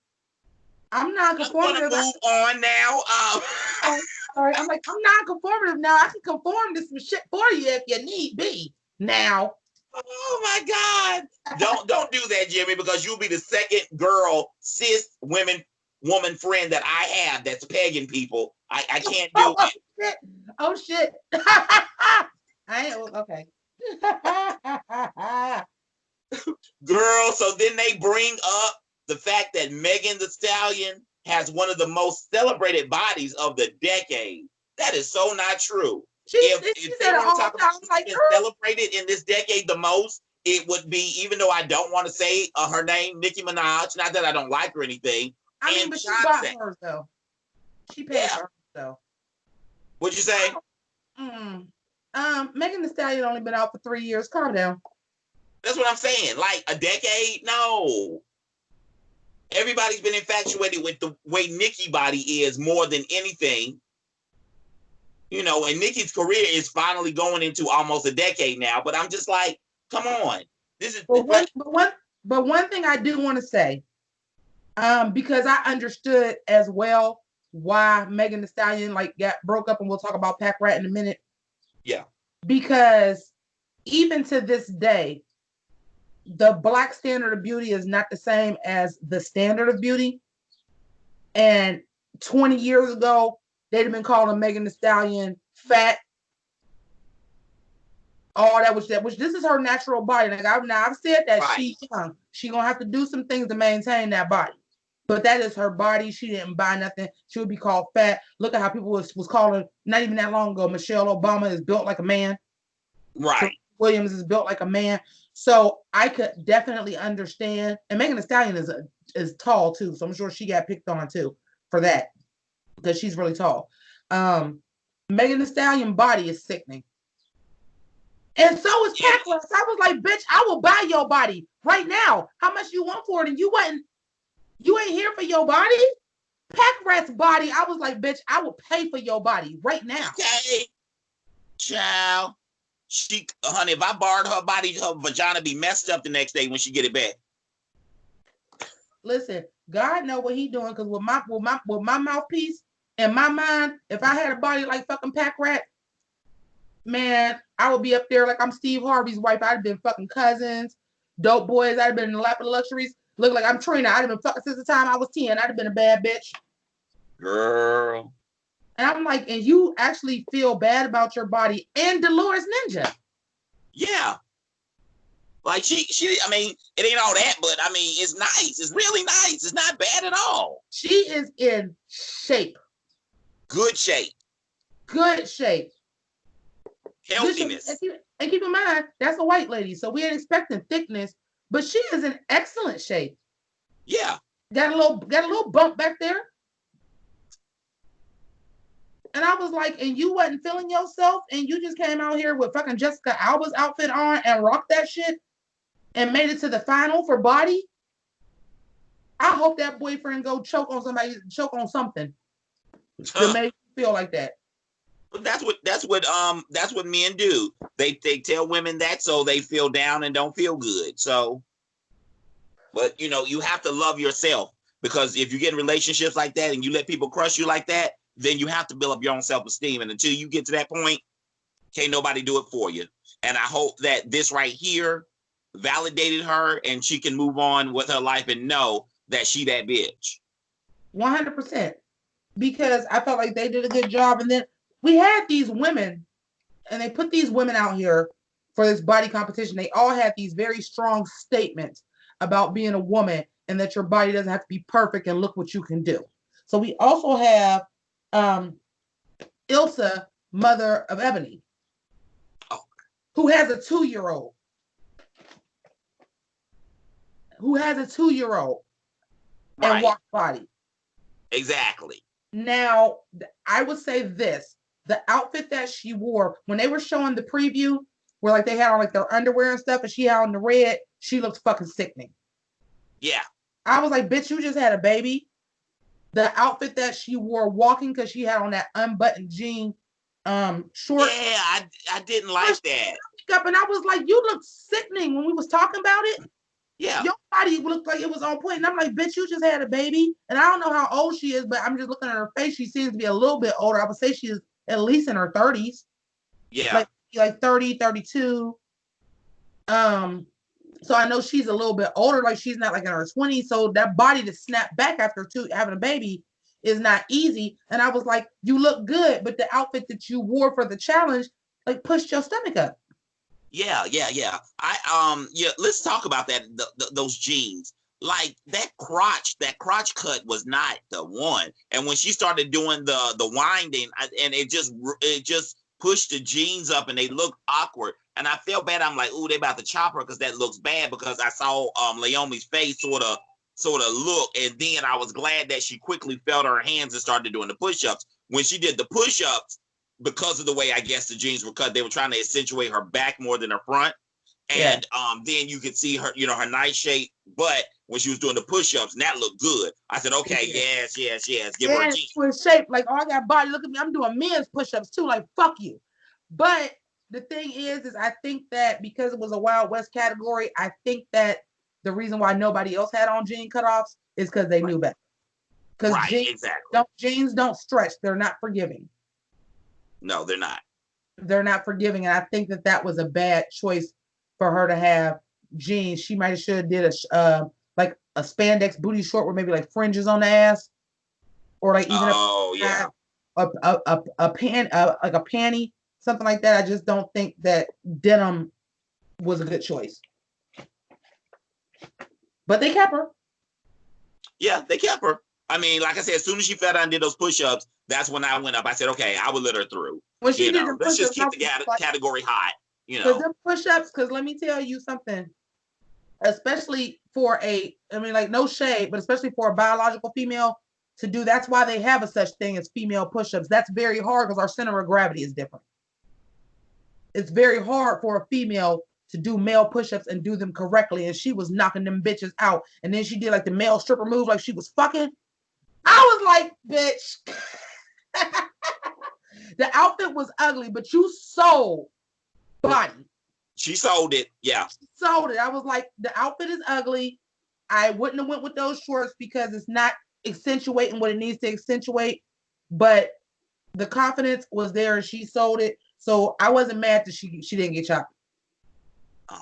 Speaker 1: I'm not conformative.
Speaker 2: I'm gonna move on now.
Speaker 1: Sorry, I'm not conformative now. I can conform to some shit for you if you need be now.
Speaker 2: Oh my God. Don't do that, Jimmy, because you'll be the second girl, cis woman friend that I have that's pegging people. I can't do it.
Speaker 1: Oh shit. I ain't okay.
Speaker 2: Girl, so then they bring up the fact that Megan Thee Stallion has one of the most celebrated bodies of the decade. That is so not true. If they want to talk about who's celebrated in this decade the most, it would be, even though I don't want to say her name, Nicki Minaj. Not that I don't like her or anything.
Speaker 1: I mean, but she bought hers though. She paid hers though.
Speaker 2: What'd you say?
Speaker 1: Megan Thee Stallion only been out for 3 years. Calm down.
Speaker 2: That's what I'm saying. Like a decade? No. Everybody's been infatuated with the way Nicki body is more than anything. You know, and Nicki's career is finally going into almost a decade now. But I'm just like, come on. This is
Speaker 1: but one thing I do want to say, because I understood as well why Megan Thee Stallion got broke up, and we'll talk about Pac Rat in a minute.
Speaker 2: Yeah.
Speaker 1: Because even to this day, the Black standard of beauty is not the same as the standard of beauty. And 20 years ago, they'd have been calling Megan Thee Stallion fat. All that, which this is her natural body. Like I've said that right. She gonna have to do some things to maintain that body. But that is her body. She didn't buy nothing. She would be called fat. Look at how people was calling not even that long ago. Michelle Obama is built like a man.
Speaker 2: Right.
Speaker 1: Williams is built like a man. So I could definitely understand. And Megan Thee Stallion is tall too. So I'm sure she got picked on too for that. Because she's really tall. Megan Thee Stallion body is sickening. And so is Pac Rat. I was like, bitch, I will buy your body right now. How much you want for it? And you ain't here for your body? Pac Rat's body, I was like, bitch, I will pay for your body right now.
Speaker 2: Okay. Child. Honey, if I borrowed her body, her vagina be messed up the next day when she get it back.
Speaker 1: Listen, God know what he doing, because with my mouthpiece and my mind, if I had a body like fucking Pac Rat, man, I would be up there like I'm Steve Harvey's wife. I'd have been fucking cousins, dope boys. I'd have been in the lap of the luxuries. Look like I'm Trina. I'd have been fucking since the time I was 10. I'd have been a bad bitch.
Speaker 2: Girl.
Speaker 1: And I'm like, and you actually feel bad about your body and Dolores Ninja.
Speaker 2: Yeah. Like she I mean, it ain't all that, but I mean, it's nice. It's really nice. It's not bad at all.
Speaker 1: She is in shape.
Speaker 2: Good shape.
Speaker 1: Good shape.
Speaker 2: Healthiness.
Speaker 1: And keep in mind, that's a white lady. So we ain't expecting thickness, but she is in excellent shape.
Speaker 2: Yeah.
Speaker 1: Got a little bump back there. And I was like, and you wasn't feeling yourself, and you just came out here with fucking Jessica Alba's outfit on and rocked that shit and made it to the final for body. I hope that boyfriend go choke on something to make you feel like that.
Speaker 2: But that's what men do. They tell women that so they feel down and don't feel good. So, but you know, you have to love yourself, because if you get in relationships like that and you let people crush you like that, then you have to build up your own self-esteem. And until you get to that point, can't nobody do it for you. And I hope that this right here validated her and she can move on with her life and know that she that bitch.
Speaker 1: 100%. Because I felt like they did a good job. And then we had these women, and they put these women out here for this body competition. They all had these very strong statements about being a woman and that your body doesn't have to be perfect, and look what you can do. So we also have Ilsa, mother of Ebony, who has a 2-year-old. And walk body.
Speaker 2: Exactly.
Speaker 1: Now, I would say this. The outfit that she wore, when they were showing the preview, where like they had on like their underwear and stuff, and she had on the red, she looked fucking sickening.
Speaker 2: Yeah.
Speaker 1: I was like, bitch, you just had a baby. The outfit that she wore walking, because she had on that unbuttoned jean short.
Speaker 2: Yeah, I didn't like that.
Speaker 1: Up, and I was like, you look sickening when we was talking about it.
Speaker 2: Yeah.
Speaker 1: Your body looked like it was on point. And I'm like, bitch, you just had a baby. And I don't know how old she is, but I'm just looking at her face. She seems to be a little bit older. I would say she is at least in her 30s.
Speaker 2: Yeah.
Speaker 1: Like 30, 32. So I know she's a little bit older, like she's not like in her 20s. So that body to snap back after having a baby is not easy. And I was like, you look good, but the outfit that you wore for the challenge, like pushed your stomach up.
Speaker 2: Yeah. Let's talk about that. Those jeans, like that crotch cut was not the one. And when she started doing the winding, and it just pushed the jeans up, and they looked awkward. And I felt bad. I'm like, ooh, they about to chop her, because that looks bad. Because I saw Naomi's face sort of look, and then I was glad that she quickly felt her hands and started doing the push-ups. When she did the push-ups, because of the way I guess the jeans were cut, they were trying to accentuate her back more than her front. And then you could see her, her nice shape. But when she was doing the push-ups, and that looked good. I said, okay, yes. Give her a jeans.
Speaker 1: In shape, like, oh, I got body. Look at me. I'm doing men's push-ups too. Like, fuck you. But the thing is I think that because it was a Wild West category, I think that the reason why nobody else had on jean cutoffs is because they knew better. Because jeans don't stretch. They're not forgiving.
Speaker 2: No, they're not.
Speaker 1: They're not forgiving. And I think that was a bad choice for her to have jeans. She might have should have did like a spandex booty short with maybe like fringes on the ass, or like even a panty, something like that. I just don't think that denim was a good choice. But they kept her.
Speaker 2: Yeah, they kept her. I mean, like I said, as soon as she fell down and did those push-ups, that's when I went up. I said, okay, I would let her through.
Speaker 1: When she did
Speaker 2: let's just keep the category hot.
Speaker 1: Because them push-ups, because let me tell you something, especially for like no shade, but especially for a biological female to do, that's why they have a such thing as female push-ups. That's very hard because our center of gravity is different. It's very hard for a female to do male push-ups and do them correctly. And she was knocking them bitches out. And then she did like the male stripper move like she was fucking. I was like, bitch. The outfit was ugly, but you sold body.
Speaker 2: She sold it. Yeah.
Speaker 1: She sold it. I was like, the outfit is ugly. I wouldn't have went with those shorts because it's not accentuating what it needs to accentuate. But the confidence was there and she sold it. So I wasn't mad that she didn't get chopped.
Speaker 2: Oh.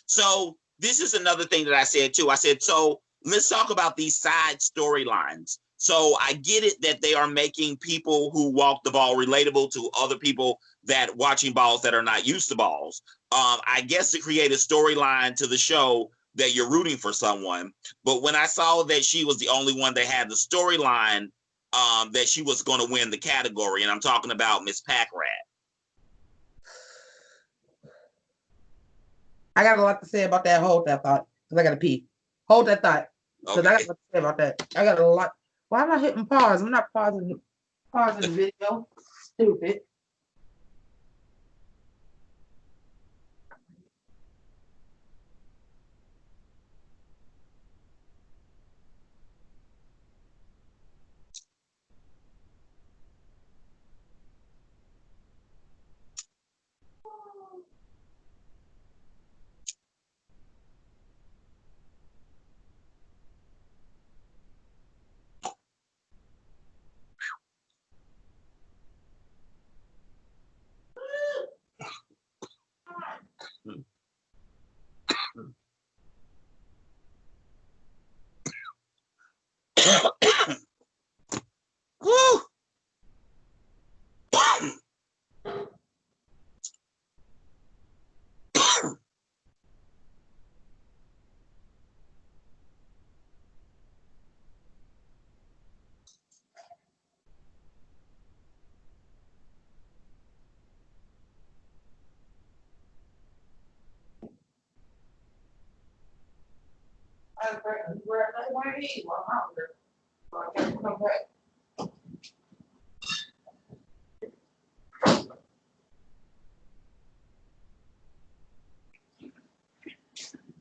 Speaker 2: So this is another thing that I said too. I said, so let's talk about these side storylines. So I get it that they are making people who walk the ball relatable to other people that watching balls that are not used to balls. I guess to create a storyline to the show that you're rooting for someone. But when I saw that she was the only one that had the storyline, that she was going to win the category, and I'm talking about Miss Packrat.
Speaker 1: I got a lot to say about that. Hold that thought, because I got to pee. Hold that thought, because I got a lot to say about that. I got a lot. Why am I hitting pause? I'm not pausing the video. Stupid.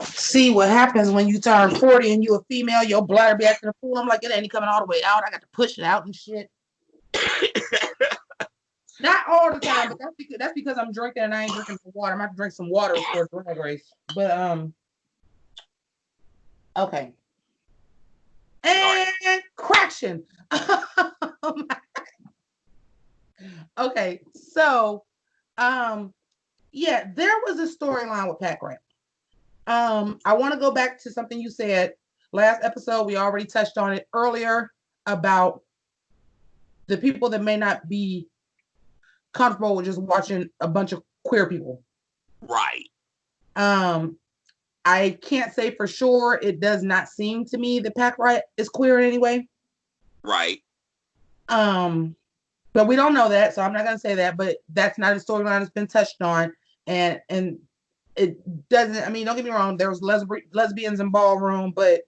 Speaker 1: See what happens when you turn 40 and you a female, your bladder be acting a fool. I'm like, it ain't coming all the way out. I got to push it out and shit. Not all the time, but that's because I'm drinking and I ain't drinking some water. I'm gonna have to drink some water for Drag Race. But okay. And correction. Okay, so yeah, there was a storyline with Pac Rat. I want to go back to something you said last episode. We already touched on it earlier about the people that may not be comfortable with just watching a bunch of queer people.
Speaker 2: Right.
Speaker 1: I can't say for sure. It does not seem to me that Pac Rat is queer in any way.
Speaker 2: Right.
Speaker 1: But we don't know that, so I'm not gonna say that. But that's not a storyline that's been touched on, and it doesn't. I mean, don't get me wrong. There was lesbians in ballroom, but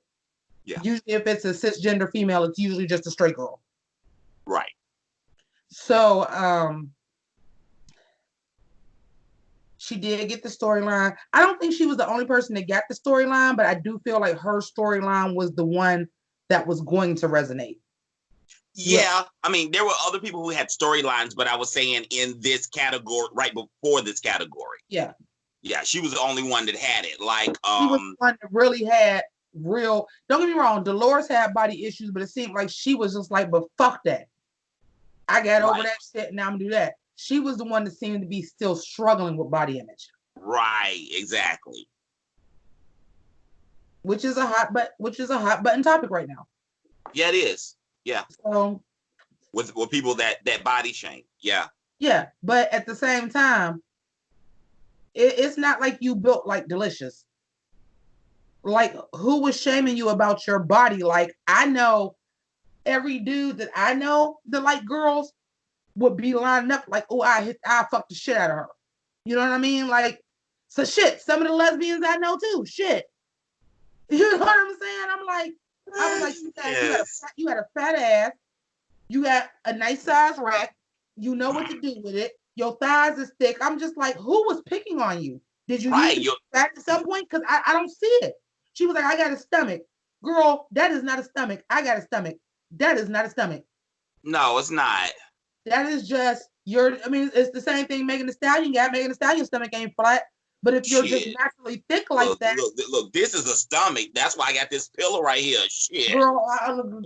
Speaker 1: usually if it's a cisgender female, it's usually just a straight girl.
Speaker 2: Right.
Speaker 1: So she did get the storyline. I don't think she was the only person that got the storyline, but I do feel like her storyline was the one that was going to resonate.
Speaker 2: Yeah, I mean, there were other people who had storylines, but I was saying in this category, right before this category.
Speaker 1: Yeah.
Speaker 2: Yeah, she was the only one that had it. Like,
Speaker 1: she was the one that really had real. Don't get me wrong, Dolores had body issues, but it seemed like she was just like, but fuck that. I got over that shit, and now I'm gonna do that. She was the one that seemed to be still struggling with body image.
Speaker 2: Right, exactly.
Speaker 1: Which is a hot button topic right now.
Speaker 2: Yeah, it is. Yeah.
Speaker 1: So
Speaker 2: with people that body shame. Yeah.
Speaker 1: Yeah, but at the same time, it's not like you built like delicious. Like, who was shaming you about your body? Like, I know every dude that I know that like girls would be lining up like, oh, I fuck the shit out of her. You know what I mean? Like, so shit. Some of the lesbians I know too. Shit. You know what I'm saying? I'm like, I was like, you had a fat ass. You got a nice size rack. You know what to do with it. Your thighs is thick. I'm just like, who was picking on you? Did you use it back at some point? Because I don't see it. She was like, I got a stomach. Girl, that is not a stomach. I got a stomach. That is not a stomach.
Speaker 2: No, it's not.
Speaker 1: That is just it's the same thing Megan Thee Stallion got. Megan Thee Stallion's stomach ain't flat. But if you're just naturally thick like that.
Speaker 2: Look, this is a stomach. That's why I got this pillow right here. Shit.
Speaker 1: Girl,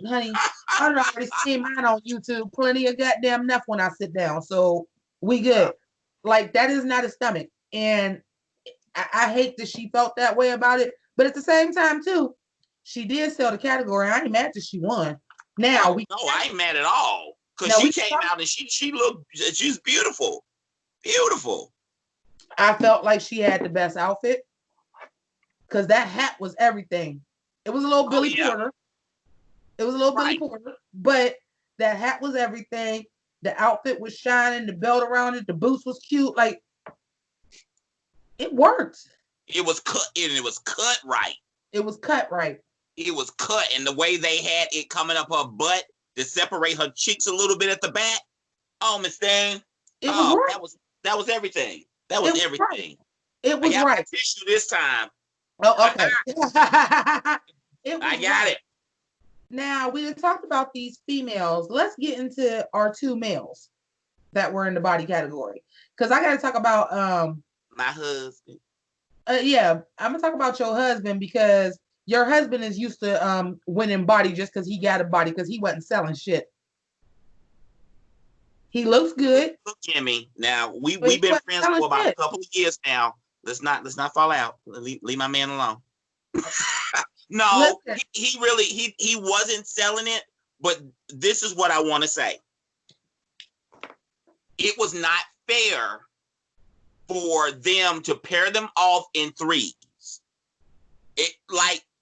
Speaker 1: honey, I've already seen mine on YouTube. Plenty of goddamn enough when I sit down. So we good. Like, that is not a stomach. And I hate that she felt that way about it. But at the same time, too, she did sell the category. I ain't mad that she won. Now
Speaker 2: I ain't mad at all. Because she came out and she's beautiful. Beautiful.
Speaker 1: I felt like she had the best outfit. Because that hat was everything. It was a little Billy Porter. It was a little Billy Porter. But that hat was everything. The outfit was shining. The belt around it. The boots was cute. Like, it worked.
Speaker 2: It was cut, and it was cut right.
Speaker 1: It was cut right.
Speaker 2: It was cut, and the way they had it coming up her butt to separate her cheeks a little bit at the back. Oh, Miss Thing. That was everything. That was everything.
Speaker 1: Right. It was right.
Speaker 2: Tissue this time.
Speaker 1: Oh, okay.
Speaker 2: I got it.
Speaker 1: Now, we talked about these females. Let's get into our two males that were in the body category. Because I got to talk about
Speaker 2: my husband.
Speaker 1: Yeah, I'm going to talk about your husband because your husband is used to winning body just because he got a body because he wasn't selling shit. He looks good.
Speaker 2: Look, Jimmy. Now, we've been friends for about a couple of years now. Let's not fall out. Leave my man alone. No, he really he wasn't selling it, but this is what I want to say. It was not fair for them to pair them off in threes.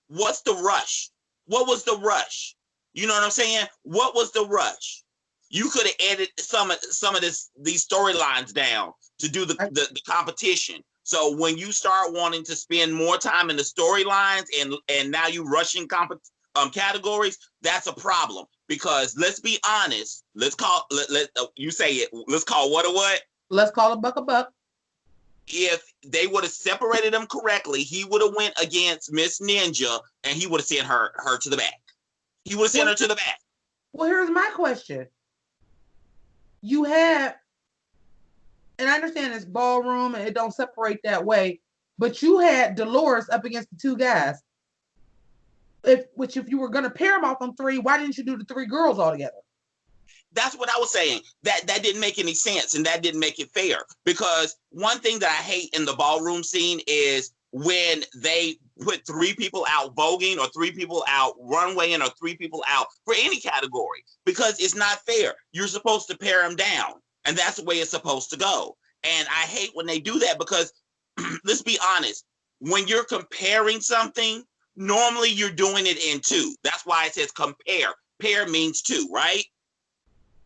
Speaker 2: What's the rush? What was the rush? You know what I'm saying? What was the rush? You could have added some of these storylines down to do the competition. So when you start wanting to spend more time in the storylines and now you rushing categories, that's a problem. Because let's be honest, let's call you say it. Let's call what a what.
Speaker 1: Let's call a buck a buck.
Speaker 2: If they would have separated them correctly, he would have went against Miss Ninja, and he would have sent her to the back. He would have sent her to the back.
Speaker 1: Well, here's my question. You have, and I understand it's ballroom and it don't separate that way, but you had Dolores up against the two guys. If you were going to pair them off on three, why didn't you do the three girls all together?
Speaker 2: That's what I was saying. That didn't make any sense, and that didn't make it fair. Because one thing that I hate in the ballroom scene is when they put three people out voguing or three people out runwaying or three people out for any category, because it's not fair. You're supposed to pare them down, and that's the way it's supposed to go. And I hate when they do that because let's be honest, when you're comparing something, normally you're doing it in two. That's why it says compare. Pair means two, right?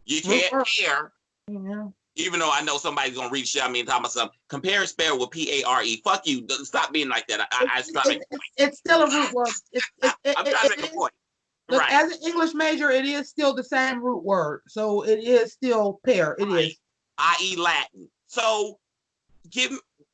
Speaker 2: You can't pair, even though I know somebody's gonna reach out me and talk about something. Compare is spelled with P-A-R-E. Fuck you. Stop being like that.
Speaker 1: It's still a root word.
Speaker 2: I'm trying to make a point.
Speaker 1: Look,
Speaker 2: right.
Speaker 1: As an English major, it is still the same root word. So it is still pair. It is.
Speaker 2: I.e. Latin. So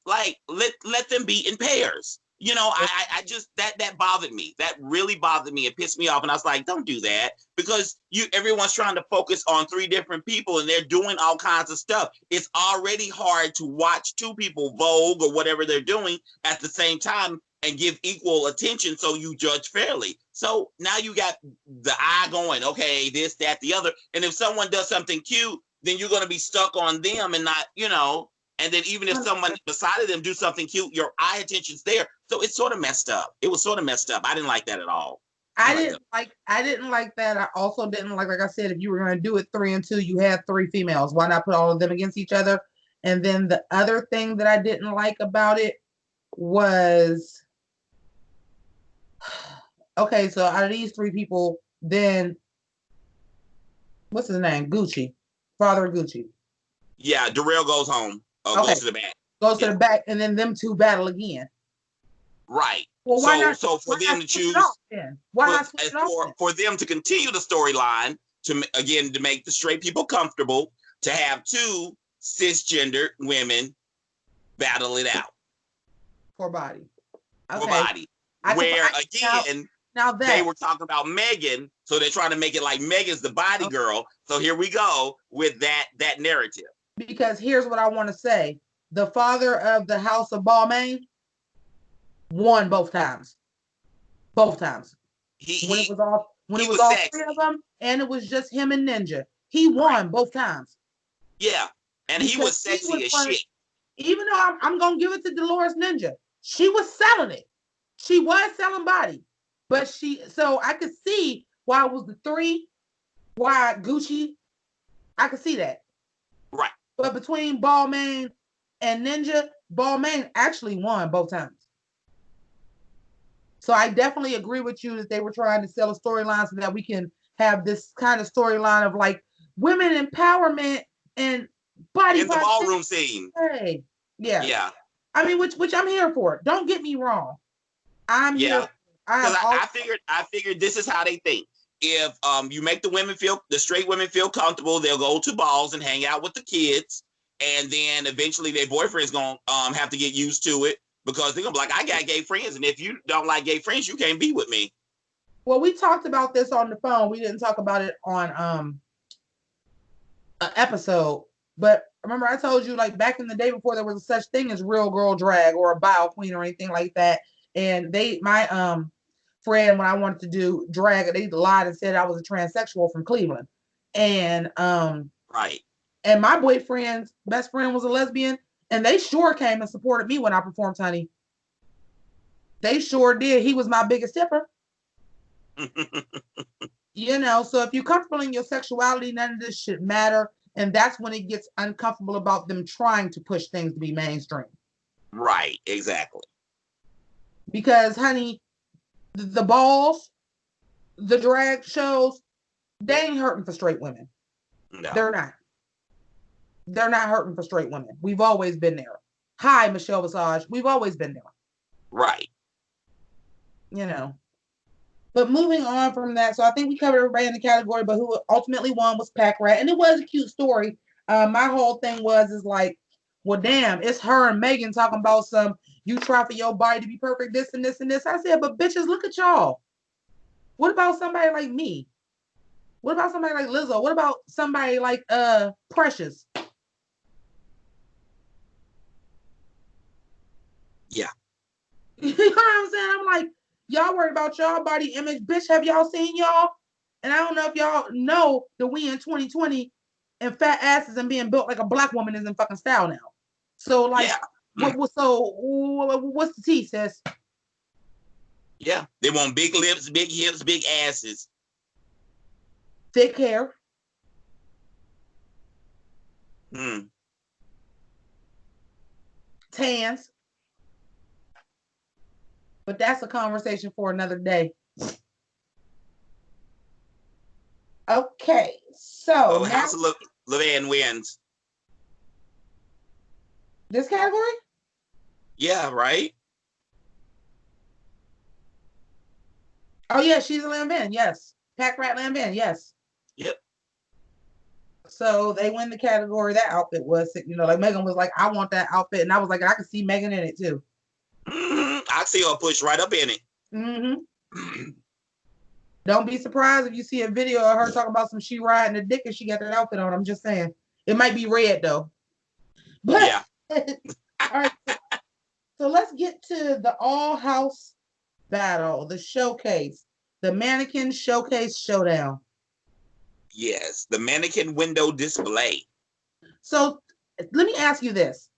Speaker 2: let them be in pairs. You know, I just that bothered me. That really bothered me. It pissed me off, and I was like, "Don't do that," because everyone's trying to focus on three different people, and they're doing all kinds of stuff. It's already hard to watch two people vogue or whatever they're doing at the same time and give equal attention, so you judge fairly. So now you got the eye going, okay, this, that, the other, and if someone does something cute, then you're going to be stuck on them and not, you know. And then even if someone beside them do something cute, your eye attention's there. So it's sort of messed up. It was sort of messed up. I didn't like that at all.
Speaker 1: I didn't like that. I also didn't like I said, if you were going to do it 3 and 2, you had 3 females. Why not put all of them against each other? And then the other thing that I didn't like about it was, okay, so out of these 3 people, then what's his name? Gucci, father of Gucci.
Speaker 2: Yeah, Darrell goes home. Goes to the back.
Speaker 1: Goes to the back, and then them 2 battle again.
Speaker 2: Right.
Speaker 1: Well, why not?
Speaker 2: So for them to choose,
Speaker 1: why not switch it off?
Speaker 2: For them to continue the storyline to make the straight people comfortable, to have 2 cisgender women battle it out
Speaker 1: for body.
Speaker 2: Okay. For body. Now they were talking about Megan, so they're trying to make it like Megan's the body girl. So here we go with that narrative.
Speaker 1: Because here's what I want to say. The father of the House of Balmain won both times. Both times. When it was all 3 of them, and it was just him and Ninja. He won both times.
Speaker 2: Yeah. And he was sexy as shit.
Speaker 1: Even though I'm going to give it to Dolores Ninja. She was selling it. She was selling body. But so I could see why it was the 3, why Gucci, I could see that.
Speaker 2: Right.
Speaker 1: But between Balmain and Ninja, Balmain actually won both times. So I definitely agree with you that they were trying to sell a storyline so that we can have this kind of storyline of like women empowerment and body
Speaker 2: in the ballroom scene.
Speaker 1: Hey, yeah. I mean, which I'm here for. Don't get me wrong. I'm here.
Speaker 2: I figured this is how they think. If you make the straight women feel comfortable, they'll go to balls and hang out with the kids, and then eventually their boyfriend's gonna have to get used to it because they're gonna be like, I got gay friends, and if you don't like gay friends, you can't be with me.
Speaker 1: Well, we talked about this on the phone. We didn't talk about it on an episode, but remember I told you like back in the day before there was a such thing as real girl drag or a bio queen or anything like that, and my friend, when I wanted to do drag, they lied and said I was a transsexual from Cleveland. And
Speaker 2: right.
Speaker 1: And my boyfriend's best friend was a lesbian, and they sure came and supported me when I performed, honey. They sure did. He was my biggest tipper. You know, so if you're comfortable in your sexuality, none of this should matter. And that's when it gets uncomfortable about them trying to push things to be mainstream.
Speaker 2: Right, exactly.
Speaker 1: Because, honey, the balls, the drag shows, they ain't hurting for straight women.
Speaker 2: No.
Speaker 1: They're not. They're not hurting for straight women. We've always been there. Hi, Michelle Visage. We've always been there.
Speaker 2: Right.
Speaker 1: You know. But moving on from that, so I think we covered everybody in the category, but who ultimately won was Pack Rat. And it was a cute story. My whole thing is like, well, damn, it's her and Megan talking about some, you try for your body to be perfect, this and this and this. I said, but bitches, look at y'all. What about somebody like me? What about somebody like Lizzo? What about somebody like Precious?
Speaker 2: Yeah.
Speaker 1: You know what I'm saying? I'm like, y'all worried about y'all body image. Bitch, have y'all seen y'all? And I don't know if y'all know that we in 2020 and fat asses and being built like a black woman is in fucking style now. So like,
Speaker 2: Yeah.
Speaker 1: what's the tea, sis?
Speaker 2: Yeah. They want big lips, big hips, big asses.
Speaker 1: Thick hair. Tans. But that's a conversation for another day. Okay, so
Speaker 2: Oh,
Speaker 1: now
Speaker 2: House of Levan wins.
Speaker 1: this category?
Speaker 2: Yeah, right?
Speaker 1: Oh yeah, she's a Lambin, yes. Pack Rat Lambin, yes.
Speaker 2: Yep.
Speaker 1: So they win the category. That outfit was, like Megan was like, I want that outfit. And I was like, I could see Megan in it too.
Speaker 2: I see her push right up in it.
Speaker 1: Mm-hmm. Don't be surprised if you see a video of her talking about some she riding a dick and she got that outfit on. I'm just saying. It might be red though. But
Speaker 2: yeah.
Speaker 1: All right. So let's get to the all house battle, the showcase, the mannequin showcase showdown.
Speaker 2: Yes, the mannequin window display.
Speaker 1: So let me ask you this.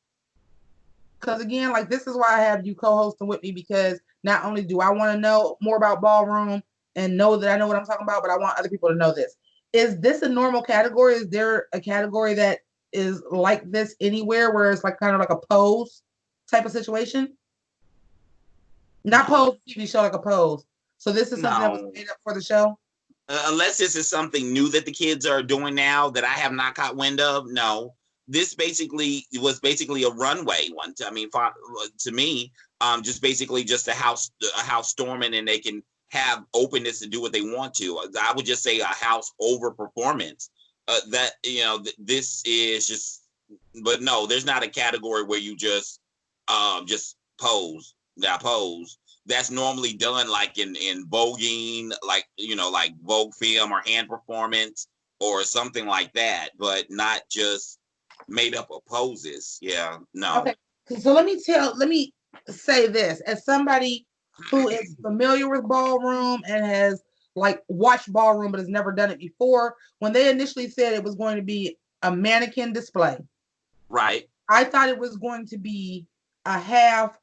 Speaker 1: Because again, like this is why I have you co-hosting with me, because not only do I want to know more about ballroom and know that I know what I'm talking about, but I want other people to know this. Is this a normal category? Is there a category that is like this anywhere where it's like kind of like a pose type of situation? Not
Speaker 2: No.
Speaker 1: pose TV show, like a pose. So this is something that was
Speaker 2: No.
Speaker 1: made up for the show.
Speaker 2: Unless this is something new that the kids are doing now that I have not caught wind of. No, this was basically a runway one. I mean, to me, just basically just a house storming, and they can have openness to do what they want to. I would just say a house over performance. That this is just, but no, there's not a category where you just pose. Now pose that's normally done like in voguing, like like Vogue film or hand performance or something like that, but not just made up of poses. Yeah, no.
Speaker 1: Okay, so let me say this as somebody who is familiar with ballroom and has like watched ballroom but has never done it before. When they initially said it was going to be a mannequin display,
Speaker 2: right,
Speaker 1: I thought it was going to be a half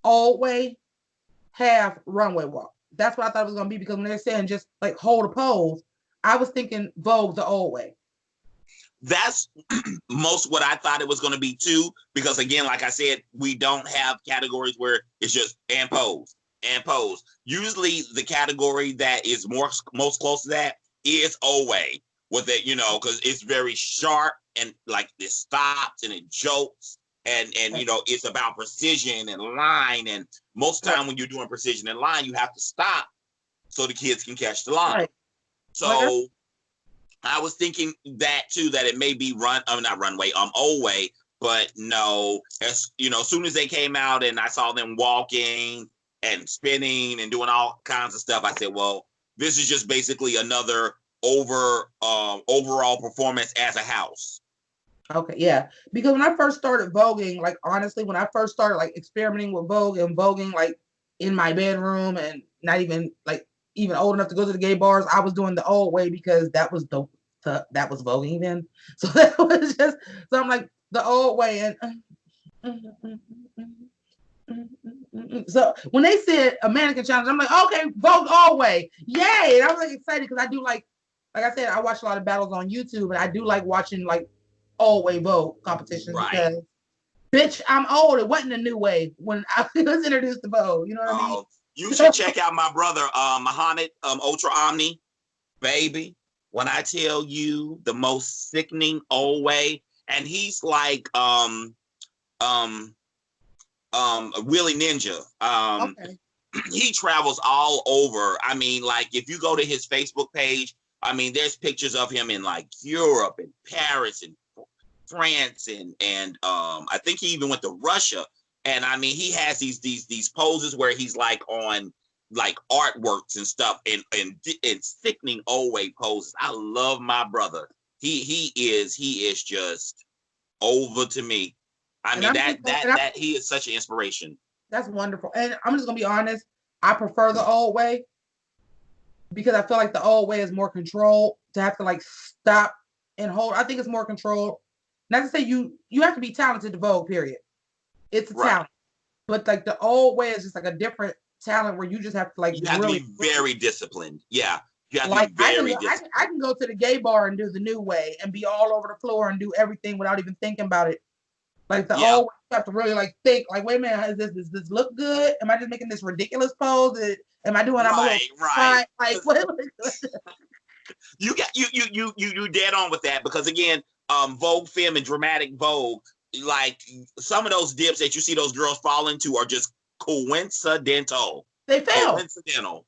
Speaker 1: old way, half runway walk. That's what I thought it was going to be, because when they're saying just like hold a pose, I was thinking Vogue the old way.
Speaker 2: That's most what I thought it was going to be too, because again, like I said, we don't have categories where it's just and pose and pose. Usually the category that is most close to that is old way, with it, because it's very sharp and like it stops and it jolts, and it's about precision and line, and most time when you're doing precision and line, you have to stop so the kids can catch the line.
Speaker 1: Right.
Speaker 2: So I was thinking that too, that it may be not runway, old way, but no, as soon as they came out and I saw them walking and spinning and doing all kinds of stuff, I said, well, this is just basically another overall performance as a house.
Speaker 1: Okay, yeah. Because when I first started voguing, like honestly, when I first started like experimenting with Vogue and voguing like in my bedroom and not even like even old enough to go to the gay bars, I was doing the old way because that was that was voguing then. So that was just, so I'm like the old way. And so when they said a mannequin challenge, I'm like, okay, Vogue all way. Yay. And I was like excited because I do like I said, I watch a lot of battles on YouTube, and I do like watching like old way Vogue competitions,
Speaker 2: Right.
Speaker 1: because bitch, I'm old. It wasn't a new way when I was introduced to Vogue. You know what I mean?
Speaker 2: You should check out my brother, Muhammad Ultra Omni, baby. When I tell you the most sickening old way, and he's like Willie Ninja.
Speaker 1: Okay.
Speaker 2: He travels all over. I mean, like if you go to his Facebook page, I mean, there's pictures of him in like Europe and Paris and France and I think he even went to Russia. And I mean, he has these poses where he's like on like artworks and stuff and sickening old way poses. I love my brother. He is just over to me. I
Speaker 1: And
Speaker 2: mean,
Speaker 1: I'm just
Speaker 2: that he is such an inspiration.
Speaker 1: that's wonderful. And I'm just gonna be honest, I prefer the old way because I feel like the old way is more control to have to like stop and hold. I think it's more control. Not to say you have to be talented to vogue, period. It's a
Speaker 2: Right.
Speaker 1: talent. But like the old way is just like a different talent where you just have to like
Speaker 2: You have
Speaker 1: really
Speaker 2: to be very disciplined. Yeah. You have
Speaker 1: like
Speaker 2: to be very disciplined.
Speaker 1: I can go to the gay bar and do the new way and be all over the floor and do everything without even thinking about it. Like the old way, you have to really like think, like, wait a minute, does this look good? Am I just making this ridiculous pose? Am I doing?
Speaker 2: Right.
Speaker 1: Like what?
Speaker 2: You got you dead on with that because again, Vogue Femme and Dramatic Vogue, like some of those dips that you see those girls fall into are just coincidental.
Speaker 1: They fail.
Speaker 2: Coincidental.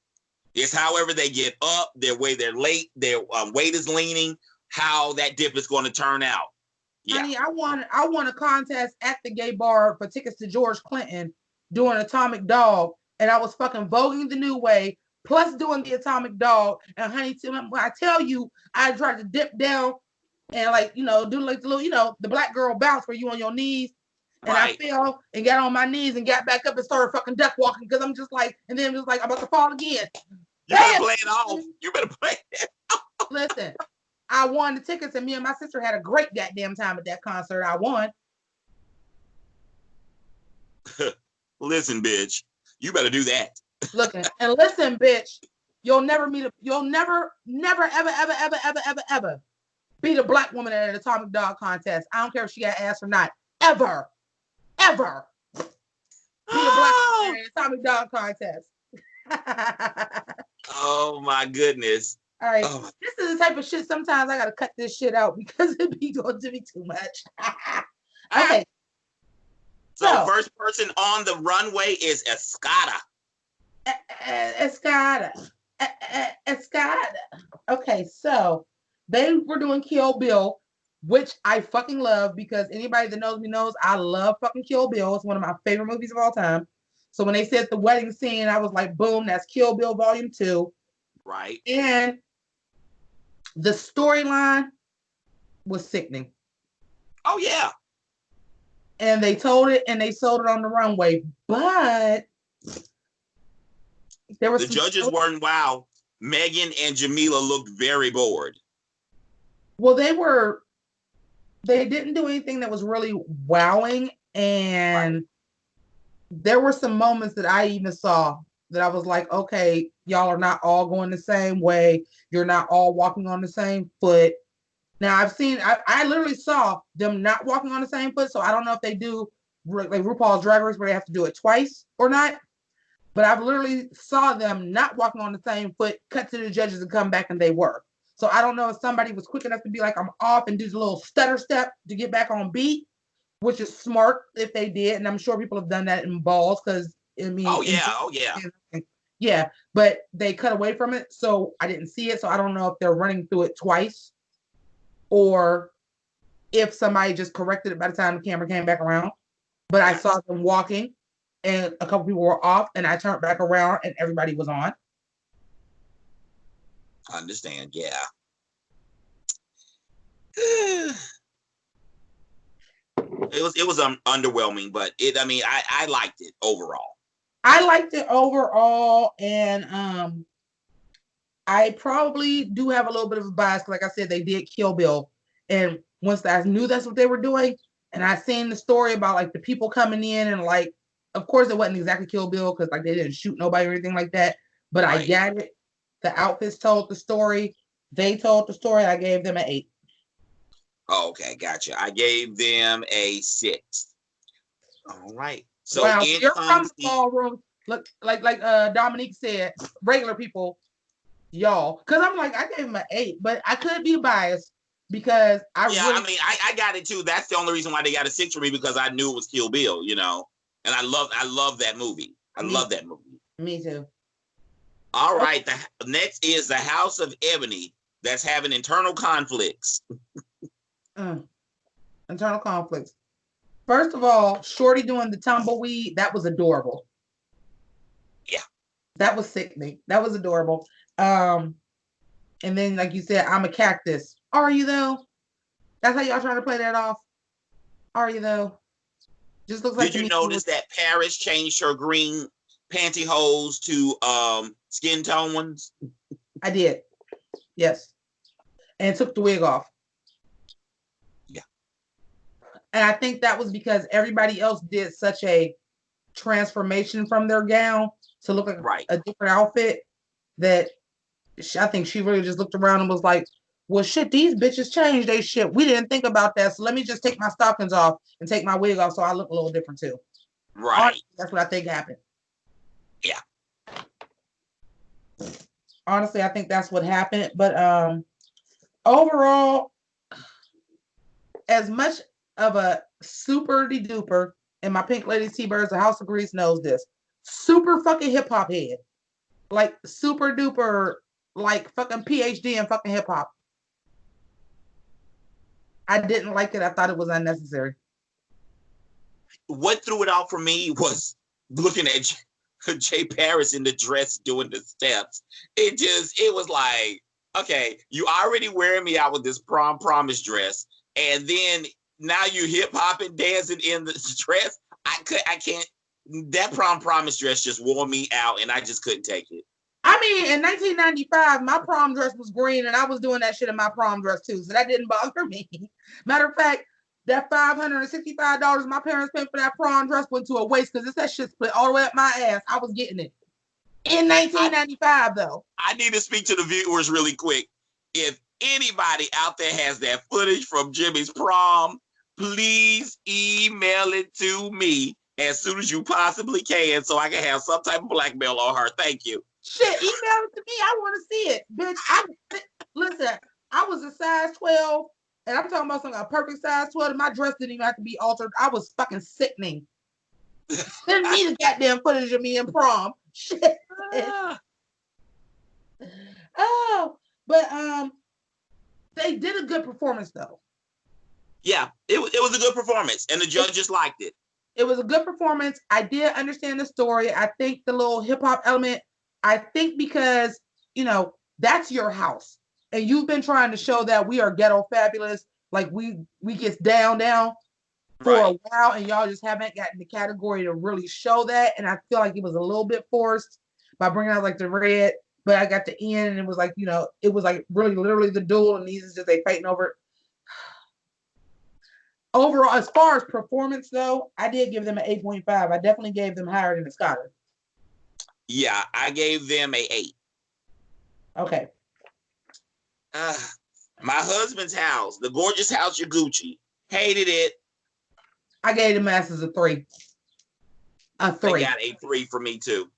Speaker 2: It's however they get up, their way they're late, their weight is leaning, how that dip is going to turn out. Yeah.
Speaker 1: Honey, I won a contest at the gay bar for tickets to George Clinton doing Atomic Dog, and I was fucking voguing the new way plus doing the Atomic Dog. And honey, when I tell you, I tried to dip down and like do like the little the black girl bounce where you on your knees. And I fell and got on my knees and got back up and started fucking duck walking because I'm just like, and then it was like I'm about to fall again.
Speaker 2: You better play it off. You better play it off.
Speaker 1: Listen, I won the tickets and me and my sister had a great goddamn time at that concert. I won.
Speaker 2: Listen, bitch, you better do that.
Speaker 1: Listen, bitch, you'll never ever beat a black woman at an Atomic Dog contest. I don't care if she got ass or not. Ever. Beat a black woman at an Atomic Dog contest.
Speaker 2: Oh my goodness.
Speaker 1: All right. This is the type of shit sometimes I gotta cut this shit out because it be going to be too much. Okay.
Speaker 2: So first person on the runway is Escada.
Speaker 1: Escada. Okay, so they were doing Kill Bill, which I fucking love because anybody that knows me knows I love fucking Kill Bill. It's one of my favorite movies of all time. So when they said the wedding scene, I was like, boom, that's Kill Bill Volume 2.
Speaker 2: Right.
Speaker 1: And the storyline was sickening.
Speaker 2: Oh, yeah.
Speaker 1: And they told it and they sold it on the runway. But there was
Speaker 2: the judges weren't wow. Megan and Jamila looked very bored.
Speaker 1: Well, they didn't do anything that was really wowing. And there were some moments that I even saw that I was like, okay, y'all are not all going the same way. You're not all walking on the same foot. Now I literally saw them not walking on the same foot. So I don't know if they do like RuPaul's Drag Race where they have to do it twice or not. But I've literally saw them not walking on the same foot, cut to the judges and come back and they were. So I don't know if somebody was quick enough to be like, I'm off and do the little stutter step to get back on beat, which is smart if they did. And I'm sure people have done that in balls because I mean.
Speaker 2: Oh yeah.
Speaker 1: Yeah, but they cut away from it. So I didn't see it. So I don't know if they're running through it twice or if somebody just corrected it by the time the camera came back around. But I saw them walking and a couple people were off and I turned back around and everybody was on.
Speaker 2: I understand, yeah. It was underwhelming, but I liked it overall.
Speaker 1: I liked it overall, and I probably do have a little bit of a bias. Like I said, they did Kill Bill, and once I knew that's what they were doing, and I seen the story about like the people coming in, and like, of course, it wasn't exactly Kill Bill because like they didn't shoot nobody or anything like that. But I got it. The outfits told the story. They told the story. I gave them an 8.
Speaker 2: Oh, okay, gotcha. I gave them a 6. All right. So
Speaker 1: wow, you're from the ballroom. Look, like Dominique said, regular people, y'all. Because I'm like, I gave him an 8, but I could be biased because
Speaker 2: I got it too. That's the only reason why they got a 6 for me because I knew it was Kill Bill, you know. And I love that movie. I love that movie.
Speaker 1: Me too.
Speaker 2: All right. The next is the House of Ebony that's having internal conflicts.
Speaker 1: Internal conflicts. First of all, Shorty doing the tumbleweed, that was adorable.
Speaker 2: Yeah.
Speaker 1: That was sickening. That was adorable. And then, like you said, I'm a cactus. Are you though? That's how y'all trying to play that off? Are you though? Just looks like.
Speaker 2: Did you notice that Paris changed her green pantyhose to skin tone ones?
Speaker 1: I did. Yes. And took the wig off.
Speaker 2: Yeah.
Speaker 1: And I think that was because everybody else did such a transformation from their gown to look like a different outfit that I think she really just looked around and was like, well, shit, these bitches changed they shit. We didn't think about that. So let me just take my stockings off and take my wig off so I look a little different too.
Speaker 2: Right.
Speaker 1: Honestly, that's what I think happened.
Speaker 2: Yeah.
Speaker 1: Honestly, I think that's what happened. But overall, as much of a super duper, and my Pink Lady T-Birds, the House of Grease knows this, super fucking hip hop head. Like super duper, like fucking PhD in fucking hip hop. I didn't like it. I thought it was unnecessary.
Speaker 2: What threw it out for me was looking at Jay Paris in the dress doing the steps. It was like, okay, you already wearing me out with this prom promise dress, and then now you hip hopping, dancing in the dress. I can't. That prom promise dress just wore me out, and I just couldn't take it.
Speaker 1: I mean, in 1995, my prom dress was green, and I was doing that shit in my prom dress too, so that didn't bother me. Matter of fact, that $565 my parents paid for that prom dress went to a waste because that shit split all the way up my ass. I was getting it in 1995, though.
Speaker 2: I need to speak to the viewers really quick. If anybody out there has that footage from Jimmy's prom, please email it to me as soon as you possibly can so I can have some type of blackmail on her. Thank you.
Speaker 1: Shit, email it to me. I want to see it, bitch. Listen, I was a size 12, and I'm talking about something a perfect size 12, and my dress didn't even have to be altered. I was fucking sickening. Send me the goddamn footage of me in prom. Shit. Oh, but they did a good performance though.
Speaker 2: Yeah, it was a good performance, and the judges liked it.
Speaker 1: It was a good performance. I did understand the story. I think the little hip hop element. I think because that's your house, and you've been trying to show that we are ghetto fabulous, like we get down for a while, and y'all just haven't gotten the category to really show that. And I feel like it was a little bit forced by bringing out like the red. But I got the end, and it was like it was like really literally the duel, and these is just they fighting over it. Overall, as far as performance though, I did give them an 8.5. I definitely gave them higher than the Scottish.
Speaker 2: Yeah, I gave them a 8.
Speaker 1: Okay.
Speaker 2: My husband's house, the gorgeous house Yaguchi, hated it.
Speaker 1: I gave the Masters a 3. A 3.
Speaker 2: They got a 3 for me too.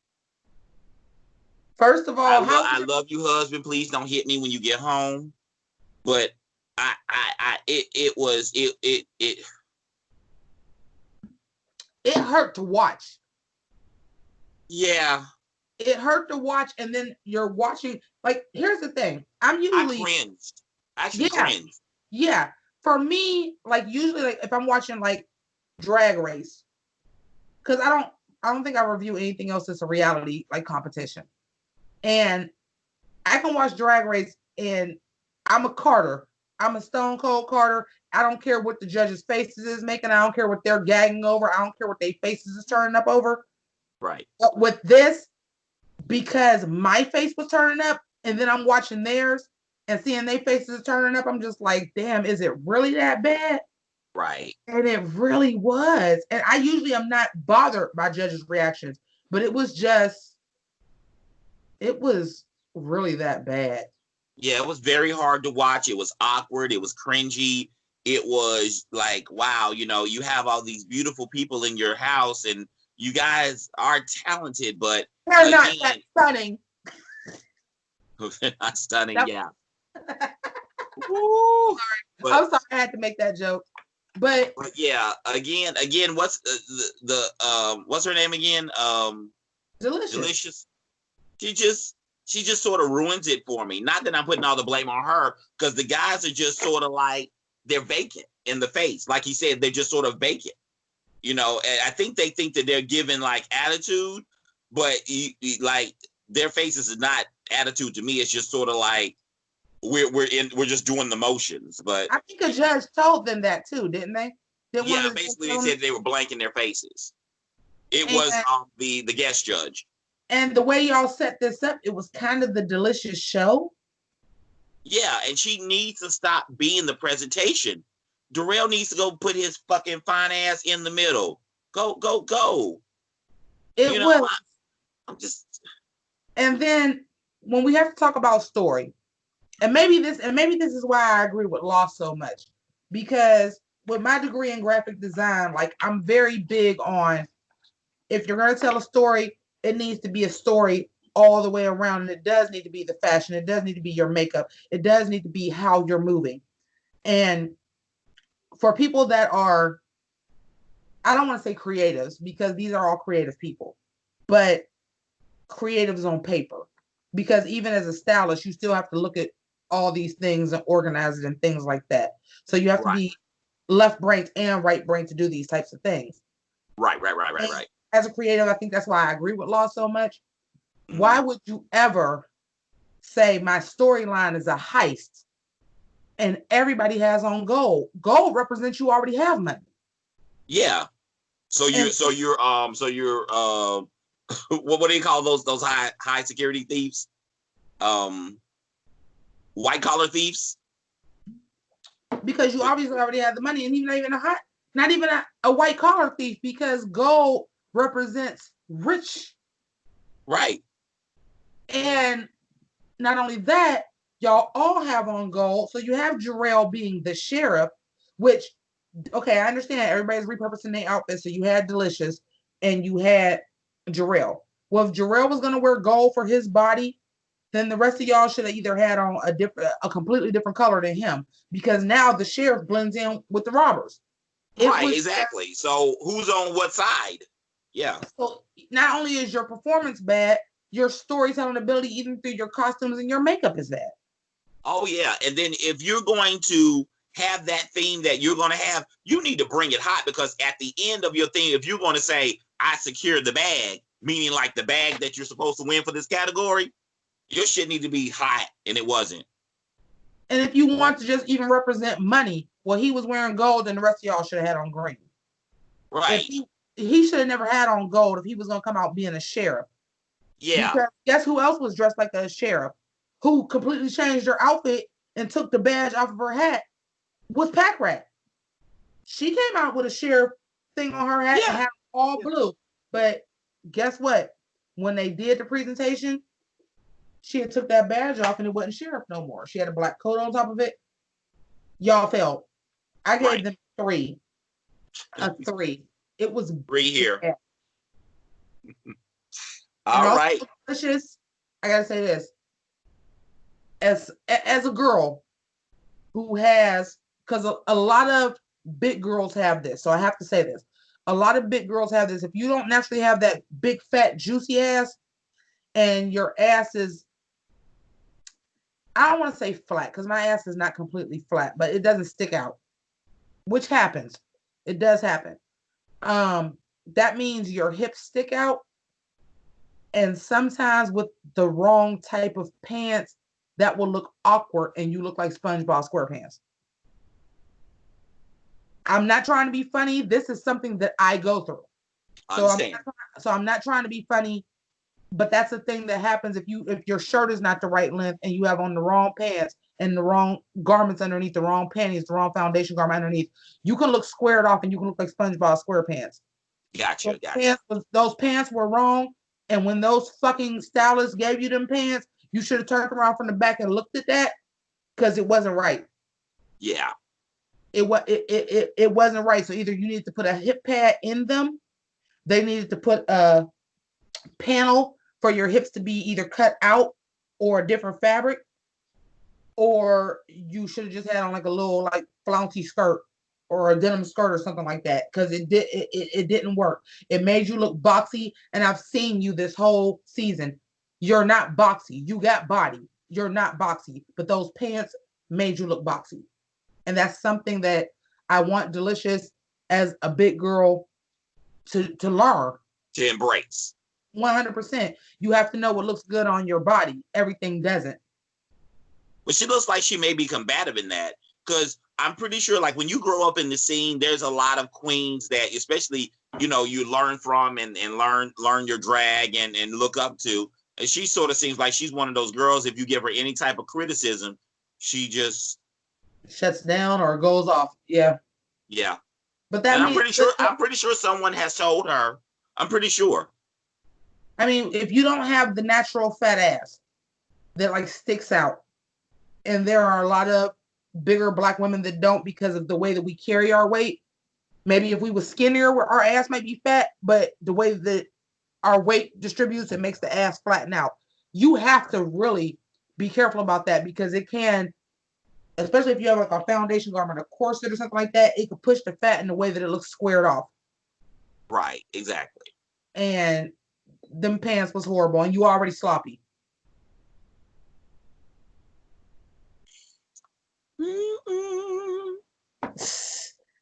Speaker 1: First of all,
Speaker 2: I love you, husband. Please don't hit me when you get home. But
Speaker 1: it hurt to watch.
Speaker 2: Yeah.
Speaker 1: It hurt to watch, and then you're watching. Like, here's the thing. I
Speaker 2: cringed. Actually, cringed.
Speaker 1: Yeah. For me, like usually, like if I'm watching like Drag Race, because I don't think I review anything else that's a reality like competition, and I can watch Drag Race, and I'm a Carter. I'm a Stone Cold Carter. I don't care what the judges' faces is making. I don't care what they're gagging over. I don't care what their faces is turning up over.
Speaker 2: Right.
Speaker 1: But with this, because my face was turning up, and then I'm watching theirs and seeing their faces turning up, I'm just like, damn, is it really that bad?
Speaker 2: Right.
Speaker 1: And it really was. And I usually am not bothered by judges' reactions, but it was really that bad.
Speaker 2: Yeah, it was very hard to watch. It was awkward. It was cringy. It was like, wow, you have all these beautiful people in your house, and you guys are talented, but
Speaker 1: they're not that stunning.
Speaker 2: They're not stunning, yeah.
Speaker 1: Woo. I'm sorry, I had to make that joke. But
Speaker 2: yeah, again, what's what's her name again?
Speaker 1: delicious.
Speaker 2: Delicious. She just sort of ruins it for me. Not that I'm putting all the blame on her, because the guys are just sort of like they're vacant in the face. Like he said, they're just sort of vacant. And I think they think that they're giving like attitude, but like their faces is not attitude to me. It's just sort of like we're just doing the motions. But
Speaker 1: I think a judge told them that too, didn't they? Didn't one
Speaker 2: yeah,
Speaker 1: of the
Speaker 2: basically they said they were blanking their faces. It
Speaker 1: and,
Speaker 2: was the guest judge.
Speaker 1: and the way y'all set this up, it was kind of the delicious show.
Speaker 2: Yeah, and she needs to stop being the presentation. Darrell needs to go put his fucking fine ass in the middle. Go, go, go.
Speaker 1: It was.
Speaker 2: I'm just.
Speaker 1: And then when we have to talk about story, and maybe this is why I agree with Law so much, because with my degree in graphic design, like I'm very big on, if you're going to tell a story, it needs to be a story all the way around, and it does need to be the fashion, it does need to be your makeup, it does need to be how you're moving. And for people that are, I don't want to say creatives, because these are all creative people, but creatives on paper, because even as a stylist, you still have to look at all these things and organize it and things like that. So you have to be left brain and right brain to do these types of things.
Speaker 2: Right.
Speaker 1: As a creative, I think that's why I agree with Law so much. Mm-hmm. Why would you ever say my storyline is a heist and everybody has on gold? Gold represents you already have money.
Speaker 2: Yeah. So you're what do you call those high security thieves? White collar thieves.
Speaker 1: Because you obviously already have the money, and even not even a white collar thief, because gold represents rich.
Speaker 2: Right.
Speaker 1: And not only that, y'all all have on gold. So you have Jarrell being the sheriff, which, okay, I understand everybody's repurposing their outfits. So you had Delicious and you had Jarrell. Well, if Jarrell was going to wear gold for his body, then the rest of y'all should have either had on a completely different color than him, because now the sheriff blends in with the robbers.
Speaker 2: Exactly. So who's on what side? Yeah.
Speaker 1: So not only is your performance bad, your storytelling ability, even through your costumes and your makeup, is bad.
Speaker 2: Oh yeah, and then if you're going to have that theme that you're going to have, you need to bring it hot, because at the end of your theme, if you're going to say I secured the bag, meaning like the bag that you're supposed to win for this category, your shit need to be hot, and it wasn't.
Speaker 1: And if you want to just even represent money, well, he was wearing gold and the rest of y'all should have had on green.
Speaker 2: Right.
Speaker 1: He should have never had on gold if he was going to come out being a sheriff.
Speaker 2: Yeah.
Speaker 1: Because guess who else was dressed like a sheriff, who completely changed her outfit and took the badge off of her hat, was Pack Rat. She came out with a sheriff thing on her hat and had all blue. But guess what? When they did the presentation, she had took that badge off and it wasn't sheriff no more. She had a black coat on top of it. Y'all failed. I gave them 3. A 3. It was
Speaker 2: 3 here.
Speaker 1: Bad.
Speaker 2: All right.
Speaker 1: Delicious. I gotta say this. As a girl who has, because a lot of big girls have this, so I have to say this. A lot of big girls have this. If you don't naturally have that big, fat, juicy ass, and your ass is, I don't want to say flat, because my ass is not completely flat, but it doesn't stick out, which happens. It does happen. That means your hips stick out, and sometimes with the wrong type of pants, that will look awkward, and you look like SpongeBob SquarePants. I'm not trying to be funny. This is something that I go through. I'm not trying to be funny, but that's the thing that happens if your shirt is not the right length and you have on the wrong pants and the wrong garments underneath, the wrong panties, the wrong foundation garment underneath. You can look squared off and you can look like SpongeBob SquarePants.
Speaker 2: Gotcha.
Speaker 1: Those pants were wrong, and when those fucking stylists gave you them pants, you should have turned around from the back and looked at that, because it wasn't right.
Speaker 2: Yeah.
Speaker 1: It wasn't right. So either you need to put a hip pad in them, they needed to put a panel for your hips to be either cut out or a different fabric, or you should have just had on like a little like flouncy skirt or a denim skirt or something like that, because it didn't work. It made you look boxy, and I've seen you this whole season. You're not boxy. You got body. You're not boxy, but those pants made you look boxy, and that's something that I want Delicious as a big girl to learn.
Speaker 2: To embrace.
Speaker 1: 100%. You have to know what looks good on your body. Everything doesn't.
Speaker 2: But she looks like she may be combative in that, because I'm pretty sure, like, when you grow up in the scene, there's a lot of queens that, especially, you know, you learn from and learn your drag and look up to. And she sort of seems like she's one of those girls, if you give her any type of criticism, she just
Speaker 1: shuts down or goes off. Yeah.
Speaker 2: Yeah.
Speaker 1: But that
Speaker 2: and
Speaker 1: means
Speaker 2: I'm pretty sure someone has told her. I'm pretty sure.
Speaker 1: I mean, if you don't have the natural fat ass that like sticks out, and there are a lot of bigger Black women that don't because of the way that we carry our weight. Maybe if we were skinnier, our ass might be fat, but the way that our weight distributes, it makes the ass flatten out. You have to really be careful about that, because it can, especially if you have like a foundation garment, a corset or something like that, it could push the fat in a way that it looks squared off.
Speaker 2: Right, exactly.
Speaker 1: And them pants was horrible, and you already sloppy.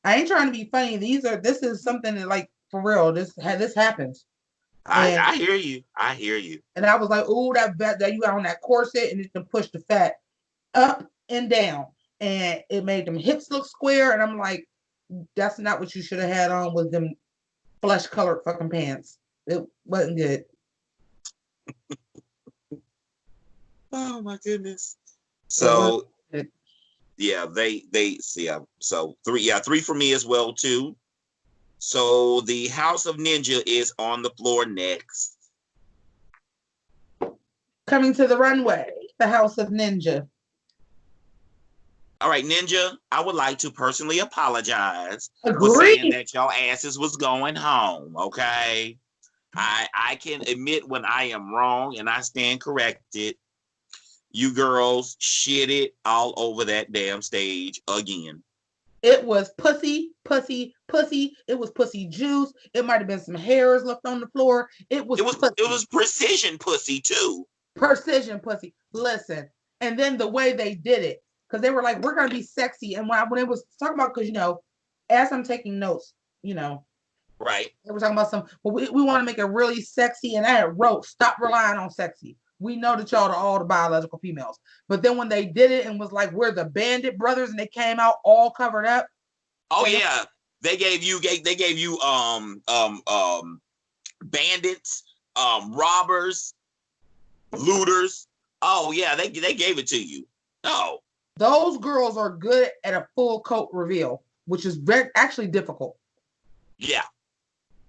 Speaker 1: I ain't trying to be funny. This is something that, like, for real, this happens.
Speaker 2: I hear you. I hear you.
Speaker 1: And I was like, oh, that you got on that corset, and it can push the fat up and down, and it made them hips look square. And I'm like, that's not what you should have had on, with them flesh colored fucking pants. It wasn't good.
Speaker 2: Oh my goodness. So yeah, so 3 for me as well too. So the House of Ninja is on the floor next.
Speaker 1: Coming to the runway, the House of Ninja.
Speaker 2: All right, Ninja, I would like to personally apologize
Speaker 1: Agreed.
Speaker 2: for saying that your asses was going home, okay? I can admit when I am wrong, and I stand corrected. You girls shitted all over that damn stage again.
Speaker 1: It was pussy, pussy, pussy. It was pussy juice. It might have been some hairs left on the floor. It was
Speaker 2: precision pussy too.
Speaker 1: Precision pussy. Listen, and then the way they did it, because they were like, "We're gonna be sexy," and when it was talking about, because as I'm taking notes,
Speaker 2: right,
Speaker 1: they were talking about we want to make it really sexy, and I wrote, "Stop relying on sexy. We know that y'all are all the biological females." But then when they did it and was like, "We're the Bandit Brothers," and they came out all covered up.
Speaker 2: Oh yeah, they gave you bandits, robbers, looters. Oh yeah, they gave it to you. Oh,
Speaker 1: those girls are good at a full coat reveal, which is actually difficult.
Speaker 2: Yeah,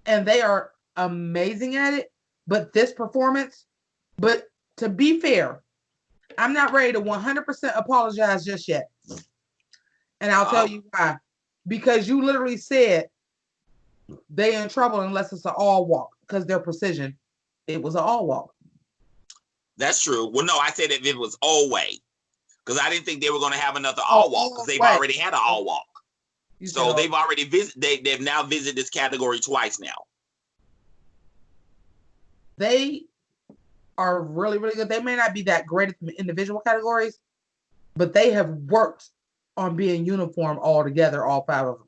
Speaker 1: and they are amazing at it. But this performance, but to be fair, I'm not ready to 100% apologize just yet. And I'll tell you why. Because you literally said they in trouble unless it's an all walk, because their precision. It was an all walk.
Speaker 2: That's true. Well, no, I said if it was all way, because I didn't think they were going to have another all walk, because they've already had an all walk. So they've already they've now visited this category twice now.
Speaker 1: They are really, really good. They may not be that great at the individual categories, but they have worked on being uniform all together, all 5 of them.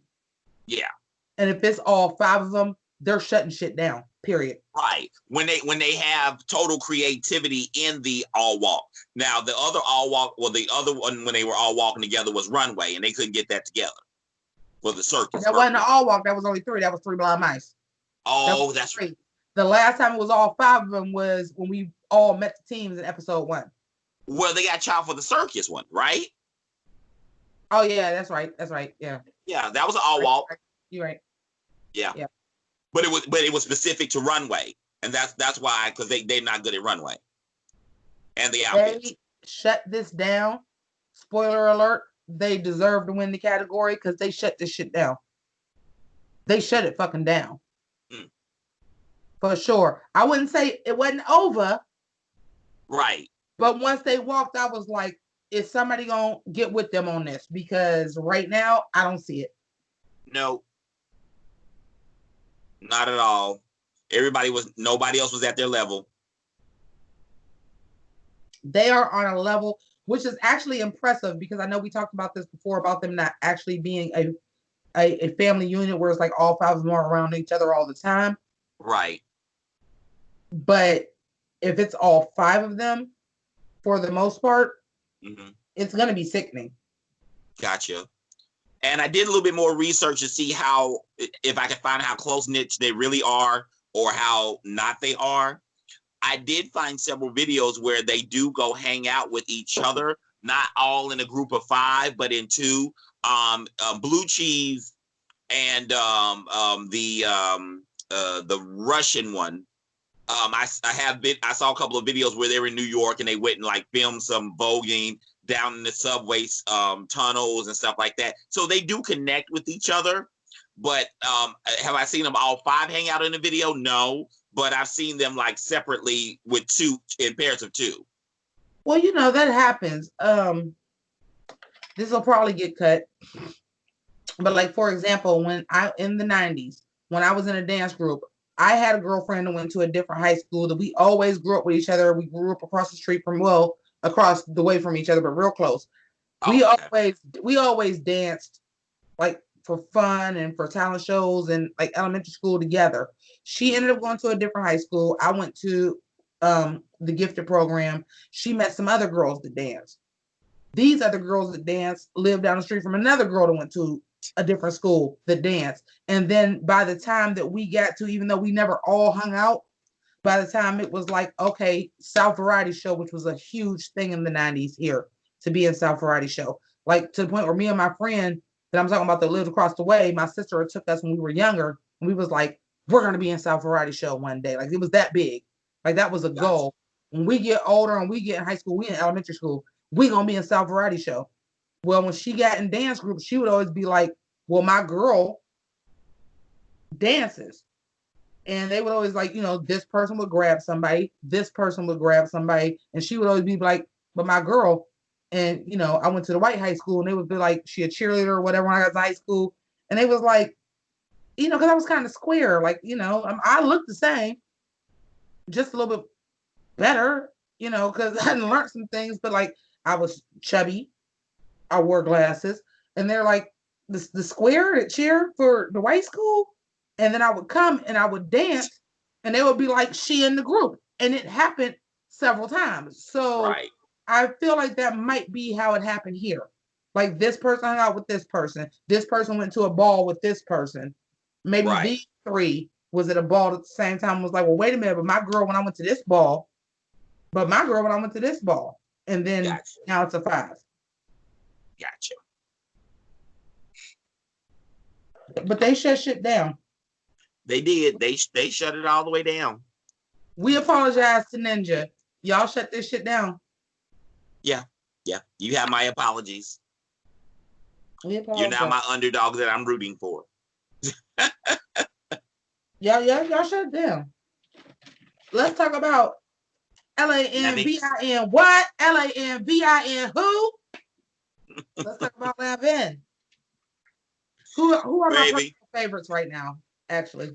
Speaker 2: Yeah.
Speaker 1: And if it's all 5 of them, they're shutting shit down, period.
Speaker 2: Right. When they have total creativity in the all walk. Now, the other all walk, or the other one when they were all walking together was runway, and they couldn't get that together for the circus.
Speaker 1: That wasn't an all walk. That was only 3. That was 3 blind mice.
Speaker 2: Oh, that's right.
Speaker 1: The last time it was all 5 of them was when we all met the teams in episode 1.
Speaker 2: Well, they got chopped for the circus one, right?
Speaker 1: Oh yeah, that's right. That's right. Yeah.
Speaker 2: Yeah, that was an all walk.
Speaker 1: You're right.
Speaker 2: Yeah. Yeah. But it was specific to runway, and that's why, because they're not good at runway. And the outfits.
Speaker 1: They shut this down. Spoiler alert: they deserve to win the category because they shut this shit down. They shut it fucking down. For sure. I wouldn't say it wasn't over.
Speaker 2: Right.
Speaker 1: But once they walked, I was like, is somebody gonna get with them on this? Because right now, I don't see it.
Speaker 2: No, not at all. Nobody else was at their level.
Speaker 1: They are on a level which is actually impressive because I know we talked about this before about them not actually being a family unit where it's like all five of them are around each other all the time.
Speaker 2: Right.
Speaker 1: But if it's all five of them, for the most part, it's going to be sickening.
Speaker 2: Gotcha. And I did a little bit more research to see if I could find how close-knit they really are or how not they are. I did find several videos where they do go hang out with each other, not all in a group of five, but in two. Blue Cheese and the Russian one. I saw a couple of videos where they were in New York and they went and like filmed some voguing down in the subway tunnels and stuff like that. So they do connect with each other. But have I seen them all five hang out in the video? No. But I've seen them like separately with two in pairs of two.
Speaker 1: Well, you know, that happens. This will probably get cut. But like, for example, in the 90s, when I was in a dance group, I had a girlfriend that went to a different high school that we always grew up with each other. We grew up across the street across the way from each other, but real close. Oh, we always danced like for fun and for talent shows and like elementary school together. She ended up going to a different high school. I went to the gifted program. She met some other girls that danced. These other girls that danced lived down the street from another girl that went to a different school that danced. And then by the time that we got to, even though we never all hung out, by the time it was like, okay, South Variety Show, which was a huge thing in the 90s here to be in South Variety Show. Like to the point where me and my friend that I'm talking about that lived across the way, my sister took us when we were younger, and we was like, we're going to be in South Variety Show one day. Like it was that big. Like that was a goal. When we get older and we get in high school, we in elementary school, we going to be in South Variety Show. Well, when she got in dance groups, she would always be like, well, my girl dances. And they would always like, you know, this person would grab somebody, this person would grab somebody. And she would always be like, but my girl. And, you know, I went to the white high school and they would be like, she a cheerleader or whatever when I got to high school. And they was like, you know, because I was kind of square. Like, you know, I looked the same, just a little bit better, you know, because I hadn't learned some things. But like, I was chubby. I wore glasses. And they're like, the square that cheer for the white school. And then I would come and I would dance and they would be like, she in the group. And it happened several times. So I feel like that might be how it happened here. Like this person hung out with this person. This person went to a ball with this person. Maybe these three was at a ball at the same time. Was like, well, wait a minute, but my girl when I went to this ball, but my girl when I went to this ball. And then now it's a five.
Speaker 2: Gotcha.
Speaker 1: But they shut shit down.
Speaker 2: They did. They shut it all the way down.
Speaker 1: We apologize to Ninja. Y'all shut this shit down.
Speaker 2: Yeah. You have my apologies. You're now my underdog that I'm rooting for.
Speaker 1: Y'all shut it down. Let's talk about LANVIN. What? LANVIN who? Let's talk about LANVIN. Who are my personal favorites right now, actually?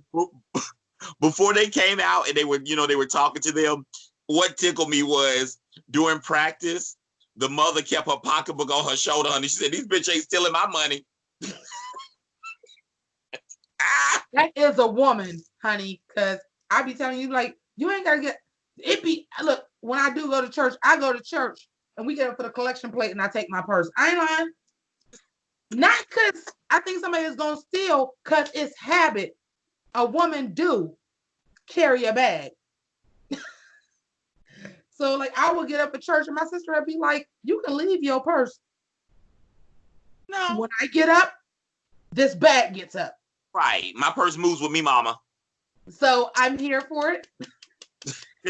Speaker 2: Before they came out and they were talking to them, what tickled me was during practice, the mother kept her pocketbook on her shoulder, honey. She said, these bitch ain't stealing my money.
Speaker 1: That is a woman, honey, because I be telling you, like, you ain't got to get, look, when I do go to church, I go to church and we get up for the collection plate and I take my purse. I ain't lying. Not because I think somebody is going to steal, because it's habit. A woman do carry a bag. So, like, I would get up at church and my sister would be like, you can leave your purse. No. When I get up, this bag gets up.
Speaker 2: Right. My purse moves with me, mama.
Speaker 1: So, I'm here for it.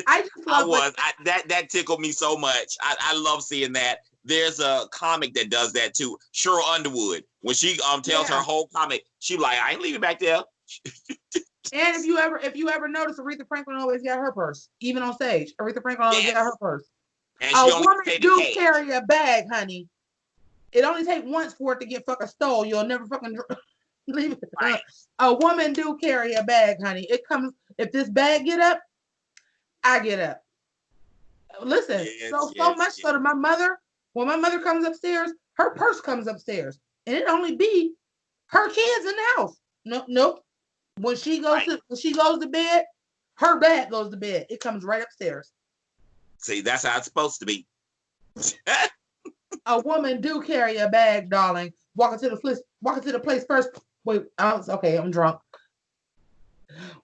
Speaker 1: I just love
Speaker 2: that tickled me so much. I love seeing that. There's a comic that does that too. Cheryl Underwood. When she tells her whole comic, she like, I ain't leaving back there.
Speaker 1: And if you ever notice, Aretha Franklin always got her purse, even on stage. Aretha Franklin always got her purse. And a woman do carry a bag, honey. It only takes once for it to get fucking stole. You'll never fucking. Leave it.
Speaker 2: Right.
Speaker 1: A woman do carry a bag, honey. It comes if this bag get up, I get up. Listen,
Speaker 2: Yes,
Speaker 1: so
Speaker 2: yes,
Speaker 1: much
Speaker 2: yes.
Speaker 1: so that my mother, when my mother comes upstairs, her purse comes upstairs, and it only be her kids in the house. Nope, nope.
Speaker 2: Right.
Speaker 1: When she goes to bed, her bag goes to bed. It comes right upstairs.
Speaker 2: See, that's how it's supposed to be.
Speaker 1: A woman do carry a bag, darling. Walking to the place first. Wait, okay, I'm drunk.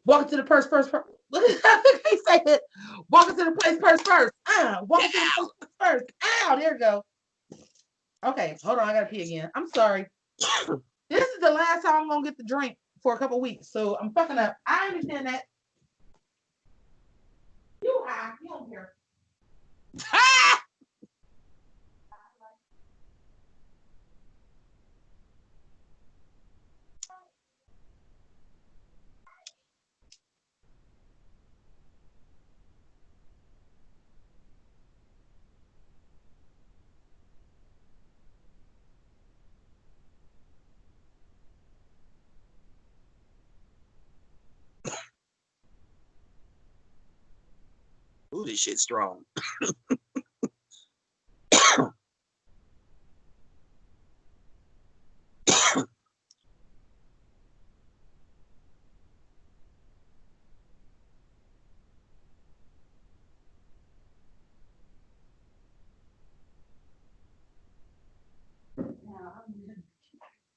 Speaker 1: Walking to the purse first. Look at how they say it. Walking to the place first. Walking to the
Speaker 2: Yeah.
Speaker 1: place first. Ow, there you go. Okay, hold on. I gotta pee again. I'm sorry. This is the last time I'm gonna get the drink for a couple weeks, so I'm fucking up. I understand that. You high? You don't care.
Speaker 2: Ooh, this shit's strong.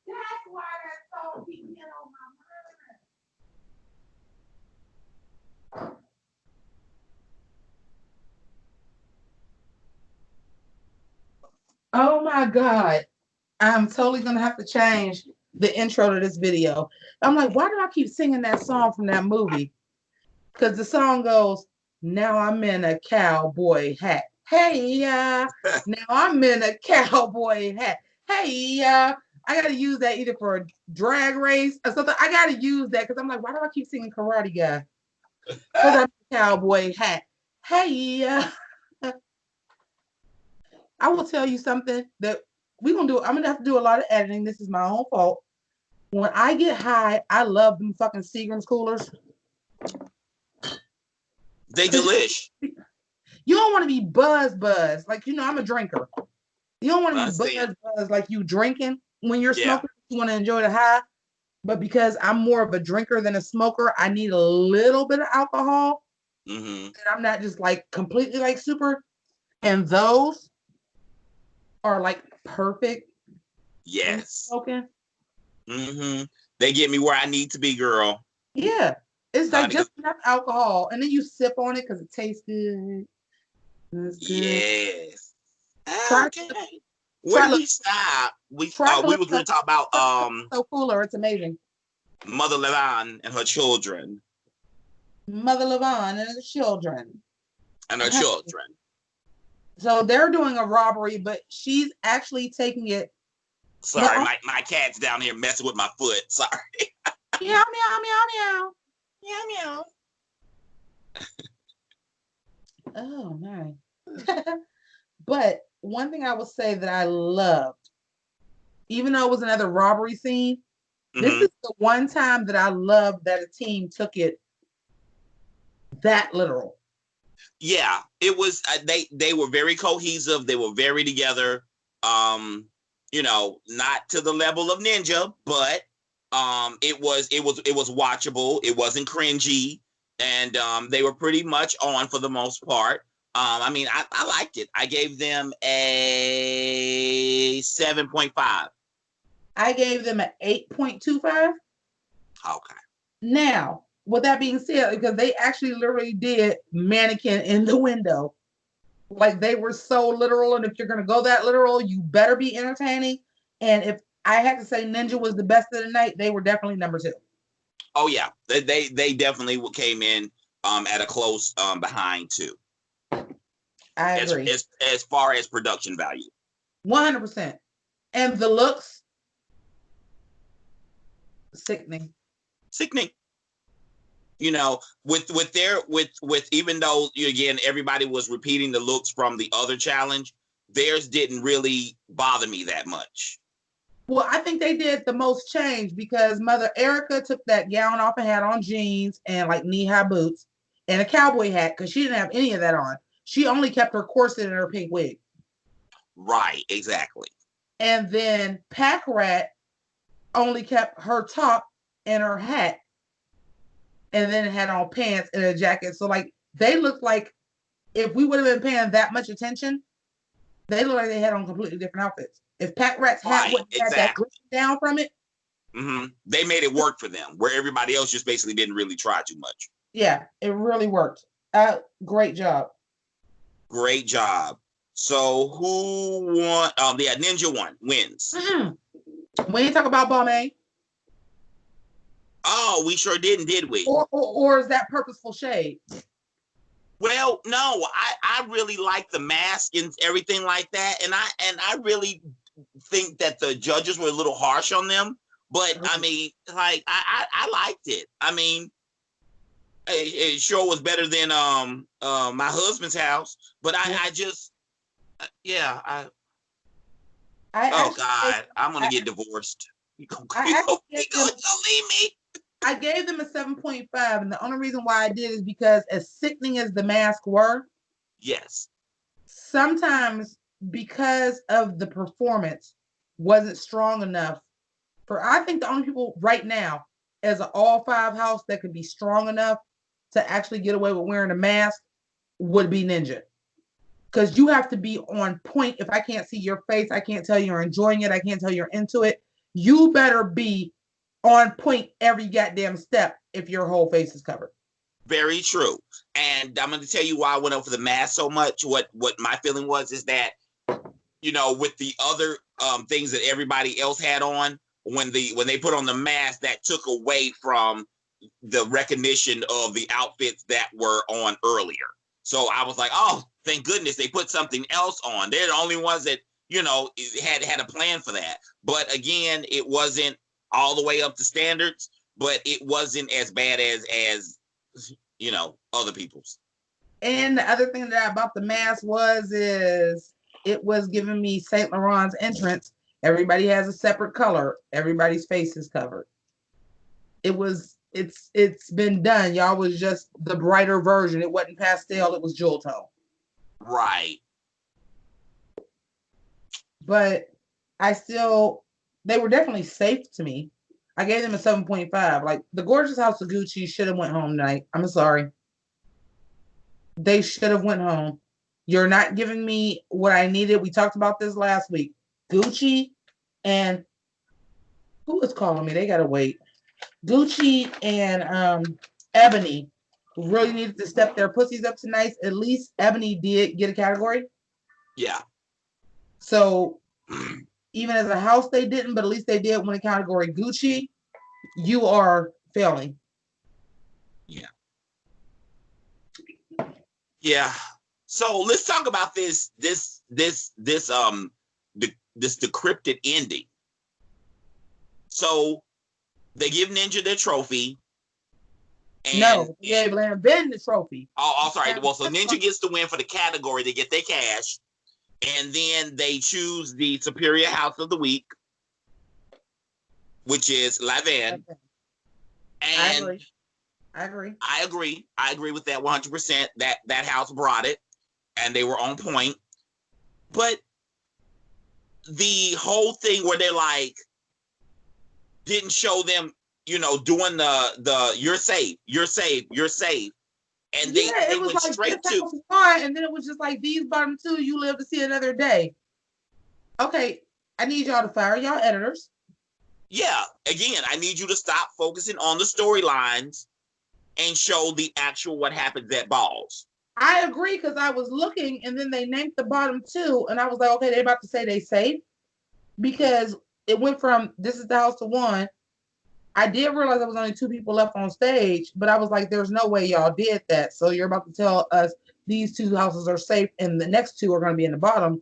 Speaker 1: That's why that song keeps getting on my mind. Oh my God. I'm totally gonna have to change the intro to this video. I'm like, why do I keep singing that song from that movie? Because the song goes, now I'm in a cowboy hat. Hey, now I'm in a cowboy hat. Hey, I gotta use that either for a drag race or something. I gotta use that because I'm like, why do I keep singing Karate Guy? Because I'm a cowboy hat. Hey, I will tell you something that we're gonna do. I'm gonna have to do a lot of editing. This is my own fault. When I get high, I love them fucking Seagram's coolers.
Speaker 2: They
Speaker 1: Cause
Speaker 2: delish.
Speaker 1: you don't want to be buzz. Like, I'm a drinker. You don't want to
Speaker 2: I
Speaker 1: be
Speaker 2: understand.
Speaker 1: buzz like you drinking when you're
Speaker 2: Yeah.
Speaker 1: smoking. You want to enjoy the high. But because I'm more of a drinker than a smoker, I need a little bit of alcohol.
Speaker 2: Mm-hmm.
Speaker 1: And I'm not just like completely like super. And those are like perfect when you're
Speaker 2: Yes.
Speaker 1: smoking.
Speaker 2: Mm-hmm. They get me where I need to be, girl.
Speaker 1: Yeah. It's like
Speaker 2: Honey,
Speaker 1: just enough alcohol. And then you sip on it because it tastes good. It's good.
Speaker 2: yes.
Speaker 1: Try
Speaker 2: Okay. Where
Speaker 1: try
Speaker 2: did
Speaker 1: look
Speaker 2: we stop?
Speaker 1: try
Speaker 2: We was
Speaker 1: Calypso.
Speaker 2: going to talk about
Speaker 1: So cooler. It's amazing.
Speaker 2: Mother Levan and her children
Speaker 1: Mother Levon and the children.
Speaker 2: and her children.
Speaker 1: So they're doing a robbery, but she's actually taking it.
Speaker 2: Sorry, my cat's down here messing with my foot. Sorry.
Speaker 1: Meow meow meow meow.
Speaker 2: Meow meow.
Speaker 1: Oh my. But one thing I will say that I loved, even though it was another robbery scene, this
Speaker 2: Mm-hmm.
Speaker 1: is the one time that I loved that a team took it that literal.
Speaker 2: Yeah, it was. They were very cohesive. They were very together. Not to the level of Ninja, but it was watchable. It wasn't cringy, and they were pretty much on for the most part. I mean, I liked it. I gave them a 7.5.
Speaker 1: I gave them an 8.25.
Speaker 2: Okay.
Speaker 1: Now, with that being said, because they actually literally did mannequin in the window. Like they were so literal. And if you're going to go that literal, you better be entertaining. And if I had to say Ninja was the best of the night, they were definitely number two.
Speaker 2: Oh yeah, they definitely came in at a close behind too.
Speaker 1: I
Speaker 2: As
Speaker 1: agree.
Speaker 2: as far as production value.
Speaker 1: 100%. And the looks, sickening.
Speaker 2: Sickening. With even though again everybody was repeating the looks from the other challenge, theirs didn't really bother me that much.
Speaker 1: Well, I think they did the most change because Mother Erica took that gown off and had on jeans and like knee-high boots and a cowboy hat because she didn't have any of that on. She only kept her corset and her pink wig.
Speaker 2: Right, exactly.
Speaker 1: And then Pack Rat only kept her top and her hat, and then it had on pants and a jacket. So like they looked like if we would have been paying that much attention, they look like they had on completely different outfits. If Pack Rat's hat
Speaker 2: Right,
Speaker 1: wouldn't have had that
Speaker 2: exactly.
Speaker 1: glisten down from it,
Speaker 2: They made it work for them, where everybody else just basically didn't really try too much.
Speaker 1: yeah, it really worked. Great job.
Speaker 2: Great job. So who won? Yeah, Ninja wins.
Speaker 1: We didn't talk about Balmain.
Speaker 2: Oh, we sure didn't, did we?
Speaker 1: Or is that purposeful shade?
Speaker 2: Well, no, I really like the mask and everything like that, and I really think that the judges were a little harsh on them. But I mean, like I liked it. I mean, it sure was better than my husband's house. But I just oh God, I'm gonna get divorced. You gonna leave me?
Speaker 1: I gave them a 7.5, and the only reason why I did is because as sickening as the masks were,
Speaker 2: yes,
Speaker 1: sometimes because of the performance wasn't strong enough for. I think the only people right now as an all five house that could be strong enough to actually get away with wearing a mask would be Ninja. Because you have to be on point. If I can't see your face, I can't tell you're enjoying it. I can't tell you're into it. You better be on point every goddamn step if your whole face is covered.
Speaker 2: Very true. And I'm going to tell you why I went up for the mask so much. What my feeling was is that, you know, with the other things that everybody else had on, when they put on the mask, that took away from the recognition of the outfits that were on earlier. So I was like, oh, thank goodness they put something else on. They're the only ones that, you know, had a plan for that. But again, it wasn't all the way up to standards, but it wasn't as bad as you know, other people's.
Speaker 1: And the other thing that about the mask is it was giving me Saint Laurent's entrance. Everybody has a separate color. Everybody's face is covered. It's been done. Y'all was just the brighter version. It wasn't pastel, it was jewel tone.
Speaker 2: Right.
Speaker 1: But they were definitely safe to me. I gave them a 7.5. Like the Gorgeous House of Gucci should have went home tonight. I'm sorry. They should have went home. You're not giving me what I needed. We talked about this last week. Gucci and who is calling me? They gotta wait. Gucci and Ebony really needed to step their pussies up tonight. At least Ebony did get a category.
Speaker 2: Yeah.
Speaker 1: So even as a house, they didn't, but at least they did win a category. Gucci, you are failing.
Speaker 2: Yeah. Yeah. So let's talk about this decrypted ending. So they give Ninja their trophy.
Speaker 1: And no, yeah, Lamb Ben the trophy.
Speaker 2: Oh, sorry. Well, so Ninja gets the win for the category. They get their cash. And then they choose the Superior House of the Week, which is Lavan. And
Speaker 1: I agree.
Speaker 2: I agree with that 100%. That house brought it, and they were on point. But the whole thing where they're like, didn't show them, you know, doing the you're safe. And they went like, straight to
Speaker 1: fine, and then it was just like these bottom two, you live to see another day. Okay, I need y'all to fire y'all editors.
Speaker 2: Yeah, again, I need you to stop focusing on the storylines and show the actual what happens at balls.
Speaker 1: I agree, because I was looking and then they named the bottom two, and I was like, okay, they're about to say they safe, because it went from this is the house to one. I did realize there was only two people left on stage, but I was like, there's no way y'all did that. So you're about to tell us these two houses are safe and the next two are going to be in the bottom.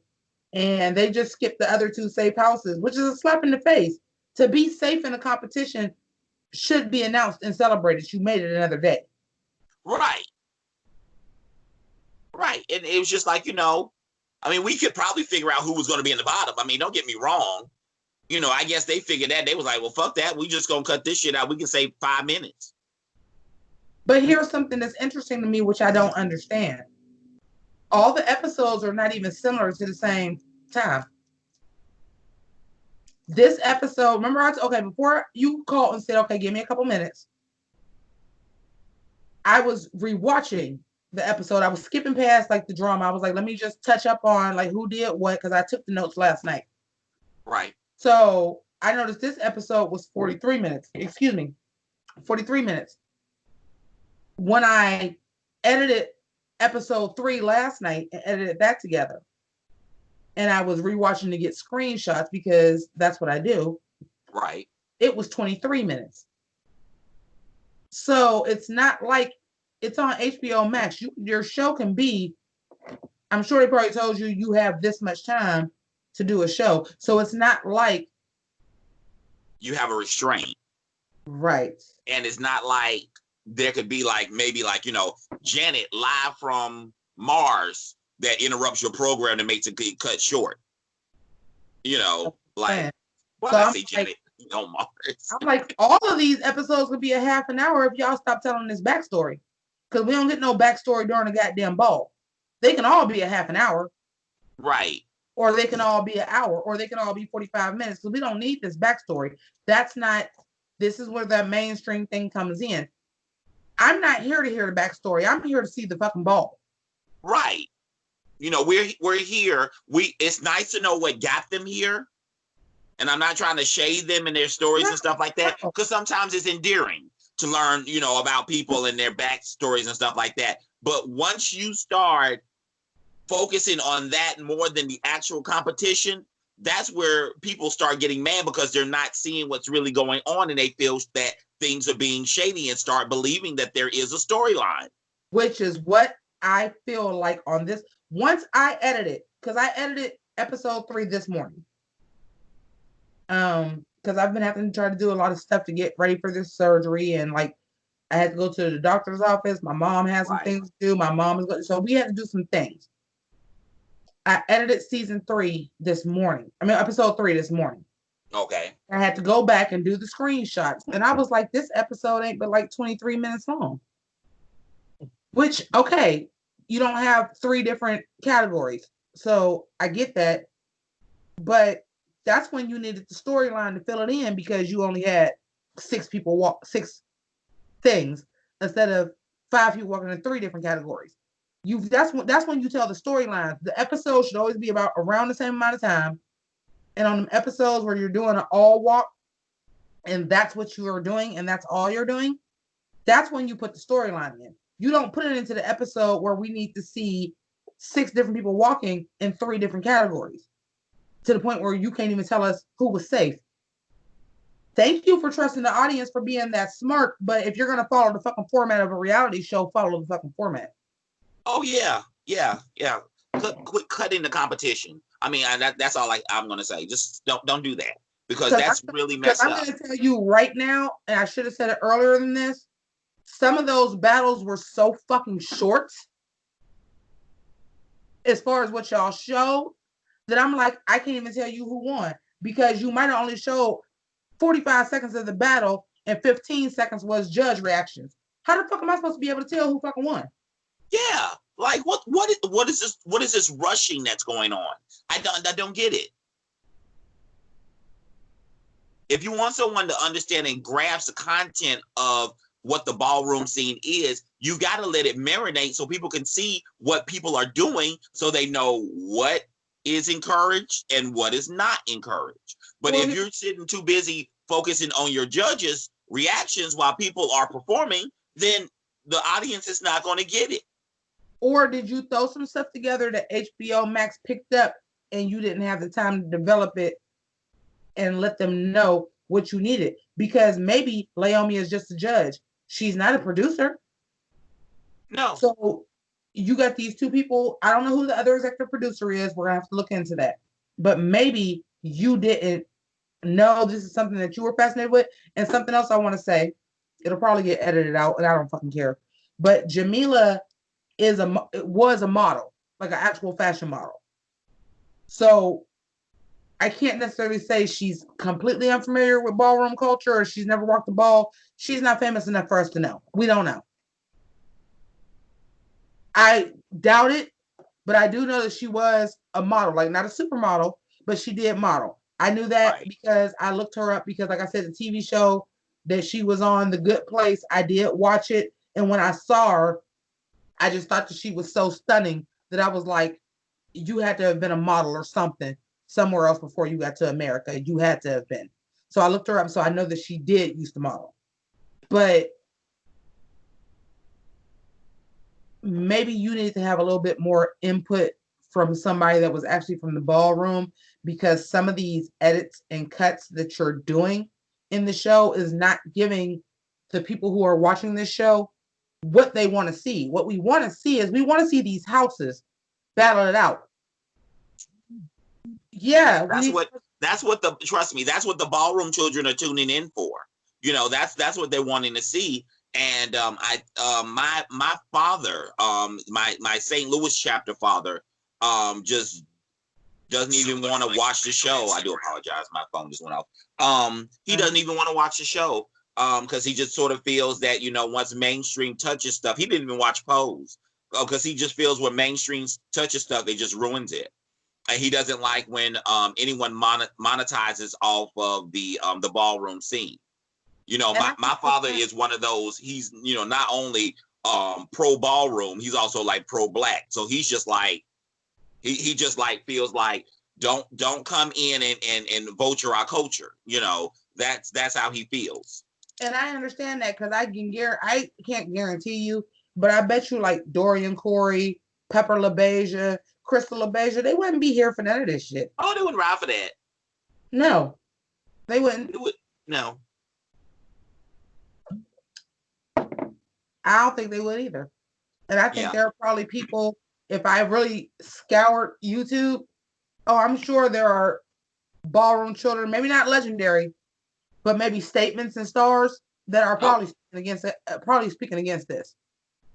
Speaker 1: And they just skipped the other two safe houses, which is a slap in the face. To be safe in a competition should be announced and celebrated. You made it another day.
Speaker 2: Right. Right. And it was just like, you know, I mean, we could probably figure out who was going to be in the bottom. I mean, don't get me wrong. You know, I guess they figured that. They was like, well, fuck that. We just gonna cut this shit out. We can save 5 minutes.
Speaker 1: But here's something that's interesting to me, which I don't understand. All the episodes are not even similar to the same time. This episode, remember, okay, before you called and said, okay, give me a couple minutes, I was rewatching the episode. I was skipping past like the drama. I was like, let me just touch up on like who did what, because I took the notes last night.
Speaker 2: Right.
Speaker 1: So I noticed this episode was 43 minutes. Excuse me, 43 minutes. When I edited episode 3 last night and edited that together, and I was rewatching to get screenshots because that's what I do.
Speaker 2: Right.
Speaker 1: It was 23 minutes. So it's not like it's on HBO Max. Your show can be, I'm sure they probably told you you have this much time to do a show. So it's not like
Speaker 2: you have a restraint.
Speaker 1: Right.
Speaker 2: And it's not like there could be like maybe like, you know, Janet live from Mars that interrupts your program and makes it get cut short. You know, like, well, so I say Janet on Mars.
Speaker 1: I'm like, all of these episodes could be a half an hour if y'all stop telling this backstory. Because we don't get no backstory during the goddamn ball. They can all be a half an hour.
Speaker 2: Right.
Speaker 1: Or they can all be an hour. Or they can all be 45 minutes. So we don't need this backstory. That's not, this is where that mainstream thing comes in. I'm not here to hear the backstory. I'm here to see the fucking ball.
Speaker 2: Right. You know, we're here. It's nice to know what got them here. And I'm not trying to shade them and their stories and stuff like that. Because sometimes it's endearing to learn, you know, about people and their backstories and stuff like that. But once you start focusing on that more than the actual competition, that's where people start getting mad because they're not seeing what's really going on and they feel that things are being shady and start believing that there is a storyline.
Speaker 1: Which is what I feel like on this. Once I edited, because I edited episode 3 this morning. Because I've been having to try to do a lot of stuff to get ready for this surgery, and like I had to go to the doctor's office. My mom has some things to do. My mom is going, so we had to do some things. I edited season 3 this morning. I mean, episode 3 this morning.
Speaker 2: Okay.
Speaker 1: I had to go back and do the screenshots, and I was like, this episode ain't but like 23 minutes long. Which, okay, you don't have 3 different categories, so I get that, but that's when you needed the storyline to fill it in because you only had 6 things instead of 5 people walking in 3 different categories. That's when you tell the storyline. The episode should always be about around the same amount of time. And on the episodes where you're doing an all walk, and that's what you are doing, and that's all you're doing, that's when you put the storyline in. You don't put it into the episode where we need to see 6 different people walking in 3 different categories, to the point where you can't even tell us who was safe. Thank you for trusting the audience for being that smart, but if you're going to follow the fucking format of a reality show, follow the fucking format.
Speaker 2: Oh, yeah. Quit cutting the competition. I mean, that's all I'm going to say. Just don't do that, because that's really messed up.
Speaker 1: I'm going to tell you right now, and I should have said it earlier than this, some of those battles were so fucking short as far as what y'all showed, that I'm like, I can't even tell you who won, because you might have only showed 45 seconds of the battle and 15 seconds was judge reactions. How the fuck am I supposed to be able to tell who fucking won?
Speaker 2: Yeah, like what is this rushing that's going on? I don't get it. If you want someone to understand and grasp the content of what the ballroom scene is, you got to let it marinate so people can see what people are doing, so they know what is encouraged and what is not encouraged. But if you're sitting too busy focusing on your judges' reactions while people are performing, then the audience is not going to get it.
Speaker 1: Or did you throw some stuff together that HBO Max picked up and you didn't have the time to develop it and let them know what you needed? Because maybe Laomi is just a judge. She's not a producer.
Speaker 2: No.
Speaker 1: So you got these 2 people. I don't know who the other executive producer is. We're going to have to look into that. But maybe you didn't know this is something that you were fascinated with. And something else I want to say, it'll probably get edited out and I don't fucking care. But Jamila was a model, like an actual fashion model. So I can't necessarily say she's completely unfamiliar with ballroom culture or she's never walked the ball. She's not famous enough for us to know. We don't know. I doubt it, but I do know that she was a model, like not a supermodel, but she did model. I knew that
Speaker 2: Right.
Speaker 1: because I looked her up because, like I said, the TV show that she was on, The Good Place, I did watch it. And when I saw her, I just thought that she was so stunning that I was like, you had to have been a model or something somewhere else before you got to America. You had to have been. So I looked her up. So I know that she did used to model. But maybe you need to have a little bit more input from somebody that was actually from the ballroom, because some of these edits and cuts that you're doing in the show is not giving the people who are watching this show what they want to see. What we want to see is we want to see these houses battle it out. Yeah, we
Speaker 2: That's
Speaker 1: need.
Speaker 2: what that's what the trust me, that's what the ballroom children are tuning in for. You know, that's what they're wanting to see. And I my father, my St. Louis chapter father, just doesn't even want to watch the show. I do apologize, my phone just went off. He doesn't even want to watch the show because he just sort of feels that, you know, once mainstream touches stuff, he didn't even watch Pose because he just feels when mainstream touches stuff, it just ruins it. And he doesn't like when anyone monetizes off of the ballroom scene. You know,
Speaker 1: And
Speaker 2: my father is one of those. He's, you know, not only pro ballroom, he's also like pro black. So he's just like he just like feels like don't come in and vulture our culture. You know, that's how he feels.
Speaker 1: and I understand that because I can't guarantee you, but I bet you like Dorian Corey, Pepper LaBeija, Crystal LaBeija, they wouldn't be here for none of this shit.
Speaker 2: Oh, they wouldn't ride for that.
Speaker 1: No, they wouldn't.
Speaker 2: They would, no.
Speaker 1: I don't think they would either. And I think
Speaker 2: Yeah.
Speaker 1: there are probably people, if I really scoured YouTube, oh, I'm sure there are ballroom children, maybe not legendary, but maybe statements and stars that are
Speaker 2: Oh,
Speaker 1: probably speaking against this.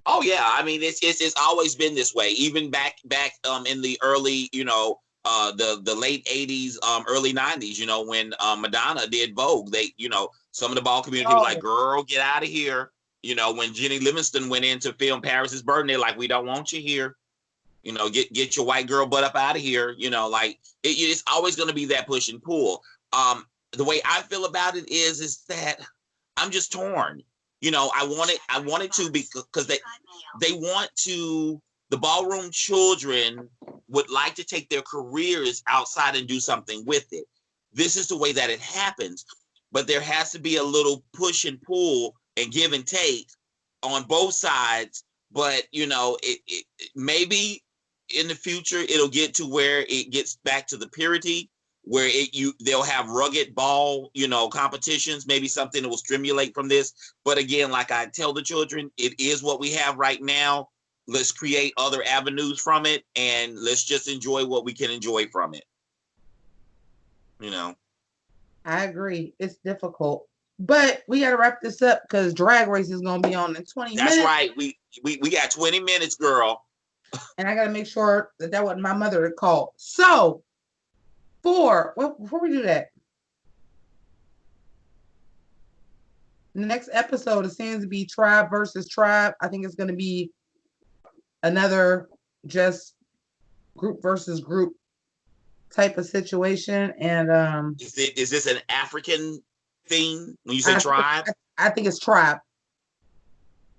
Speaker 2: oh yeah. I mean, it's always been this way. Even back in the early, you know, the late 80s, early 90s, you know, when Madonna did Vogue, they, you know, some of the ball community was like,
Speaker 1: Oh,
Speaker 2: girl, get out of here. You know, when Jenny Livingston went in to film Paris's Burden, they're like, we don't want you here. You know, get your white girl butt up out of here. You know, like it's always going to be that push and pull. The way I feel about it is that I'm just torn. You know, I wanted to because they want to. The ballroom children would like to take their careers outside and do something with it. This is the way that it happens, but there has to be a little push and pull and give and take on both sides. But you know, it maybe in the future it'll get to where it gets back to the purity where they'll have rugged ball, you know, competitions, maybe something that will stimulate from this. But again, like I tell the children, it is what we have right now. Let's create other avenues from it and let's just enjoy what we can enjoy from it. You know.
Speaker 1: I agree. It's difficult. But we got to wrap this up because Drag Race is going to be on in 20
Speaker 2: That's
Speaker 1: minutes.
Speaker 2: right. We got 20 minutes, girl.
Speaker 1: And I got to make sure that wasn't my mother that called. So, before we do that, the next episode, it seems to be tribe versus tribe. I think it's going to be another just group versus group type of situation. And
Speaker 2: Is this an African theme when you say tribe?
Speaker 1: I think it's tribe.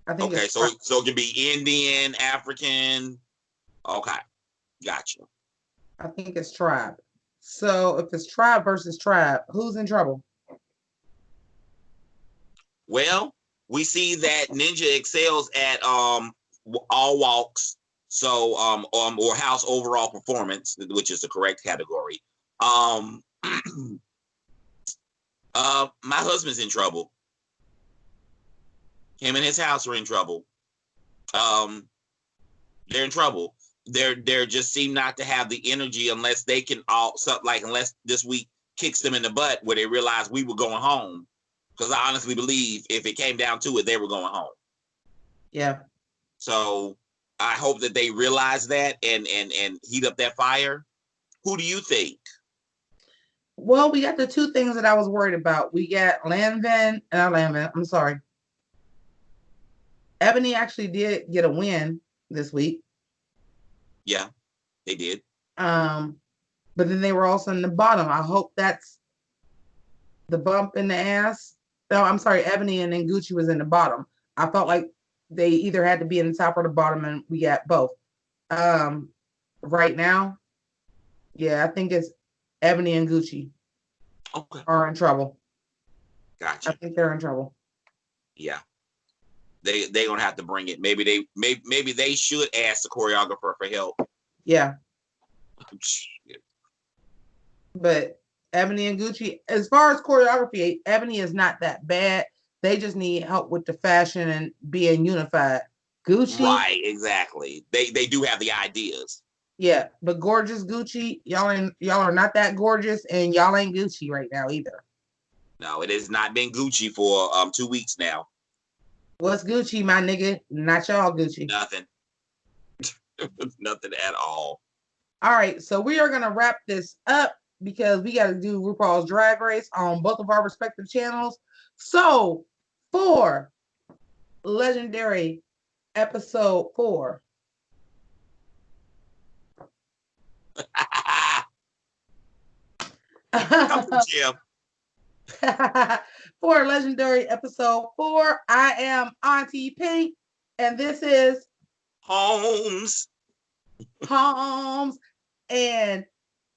Speaker 1: I think
Speaker 2: Okay,
Speaker 1: it's tribe.
Speaker 2: so it can be Indian, African. Okay, gotcha.
Speaker 1: I think it's tribe. So if it's tribe versus tribe, who's in trouble?
Speaker 2: Well, we see that Ninja excels at all walks, so or house overall performance, which is the correct category. Um, my husband's in trouble. Him and his house are in trouble. Um, they're in trouble. They're just seem not to have the energy unless they can all something like unless this week kicks them in the butt where they realize we were going home. Because I honestly believe if it came down to it, they were going home.
Speaker 1: Yeah.
Speaker 2: So I hope that they realize that and heat up that fire. Who do you think?
Speaker 1: Well, we got the two things that I was worried about. We got I'm sorry. Ebony actually did get a win this week.
Speaker 2: Yeah, they did.
Speaker 1: But then they were also in the bottom. I hope that's the bump in the ass. No, I'm sorry, Ebony and then Gucci was in the bottom. I felt like they either had to be in the top or the bottom, and we got both. Right now, yeah, I think it's Ebony and Gucci are in trouble.
Speaker 2: Gotcha.
Speaker 1: I think they're in trouble.
Speaker 2: Yeah. They gonna have to bring it. Maybe they should ask the choreographer for help.
Speaker 1: Yeah. But Ebony and Gucci, as far as choreography, Ebony is not that bad. They just need help with the fashion and being unified. Gucci,
Speaker 2: right? Exactly. They do have the ideas.
Speaker 1: Yeah, but gorgeous Gucci, y'all are not that gorgeous, and y'all ain't Gucci right now either.
Speaker 2: No, it has not been Gucci for 2 weeks now.
Speaker 1: What's Gucci, my nigga? Not y'all Gucci.
Speaker 2: Nothing. Nothing at all.
Speaker 1: All right, so we are gonna wrap this up because we got to do RuPaul's Drag Race on both of our respective channels. So for Legendary episode 4.
Speaker 2: Jim.
Speaker 1: For Legendary episode 4, I am Auntie Pink, and this is
Speaker 2: Holmes.
Speaker 1: And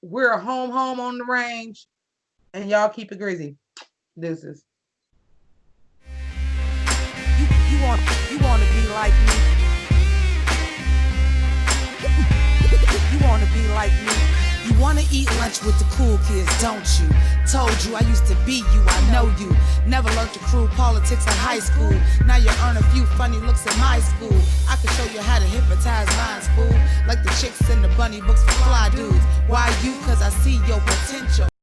Speaker 1: we're home on the range, and y'all keep it greasy. Deuces.
Speaker 3: You want to be like me. You want to be like me. You want to eat lunch with the cool kids, don't you? Told you I used to be you, I know you. Never learned to crew politics in high school. Now you earn a few funny looks in my school. I can show you how to hypnotize minds, fool. Like the chicks in the bunny books for fly dudes. Why you? Cause I see your potential.